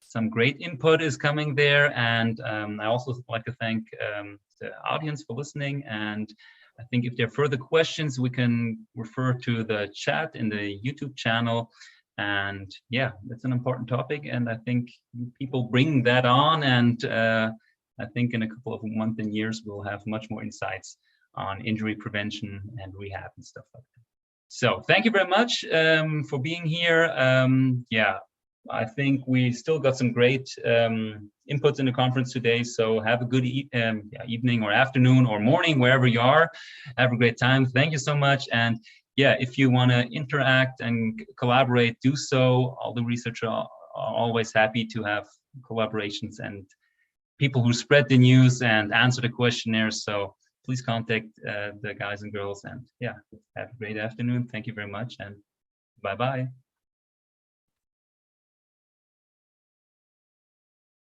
Some great input is coming there, and I also like to thank the audience for listening, and I think if there are further questions, we can refer to the chat in the YouTube channel. And yeah, that's an important topic. And I think people bring that on. And I think in a couple of months and years, we'll have much more insights on injury prevention and rehab and stuff like that. So thank you very much for being here. Yeah, I think we still got some great inputs in the conference today. So have a good evening or afternoon or morning, wherever you are. Have a great time. Thank you so much. And yeah, if you want to interact and collaborate, do so. All the researchers are always happy to have collaborations and people who spread the news and answer the questionnaires. So please contact the guys and girls. And yeah, have a great afternoon. Thank you very much. And bye-bye.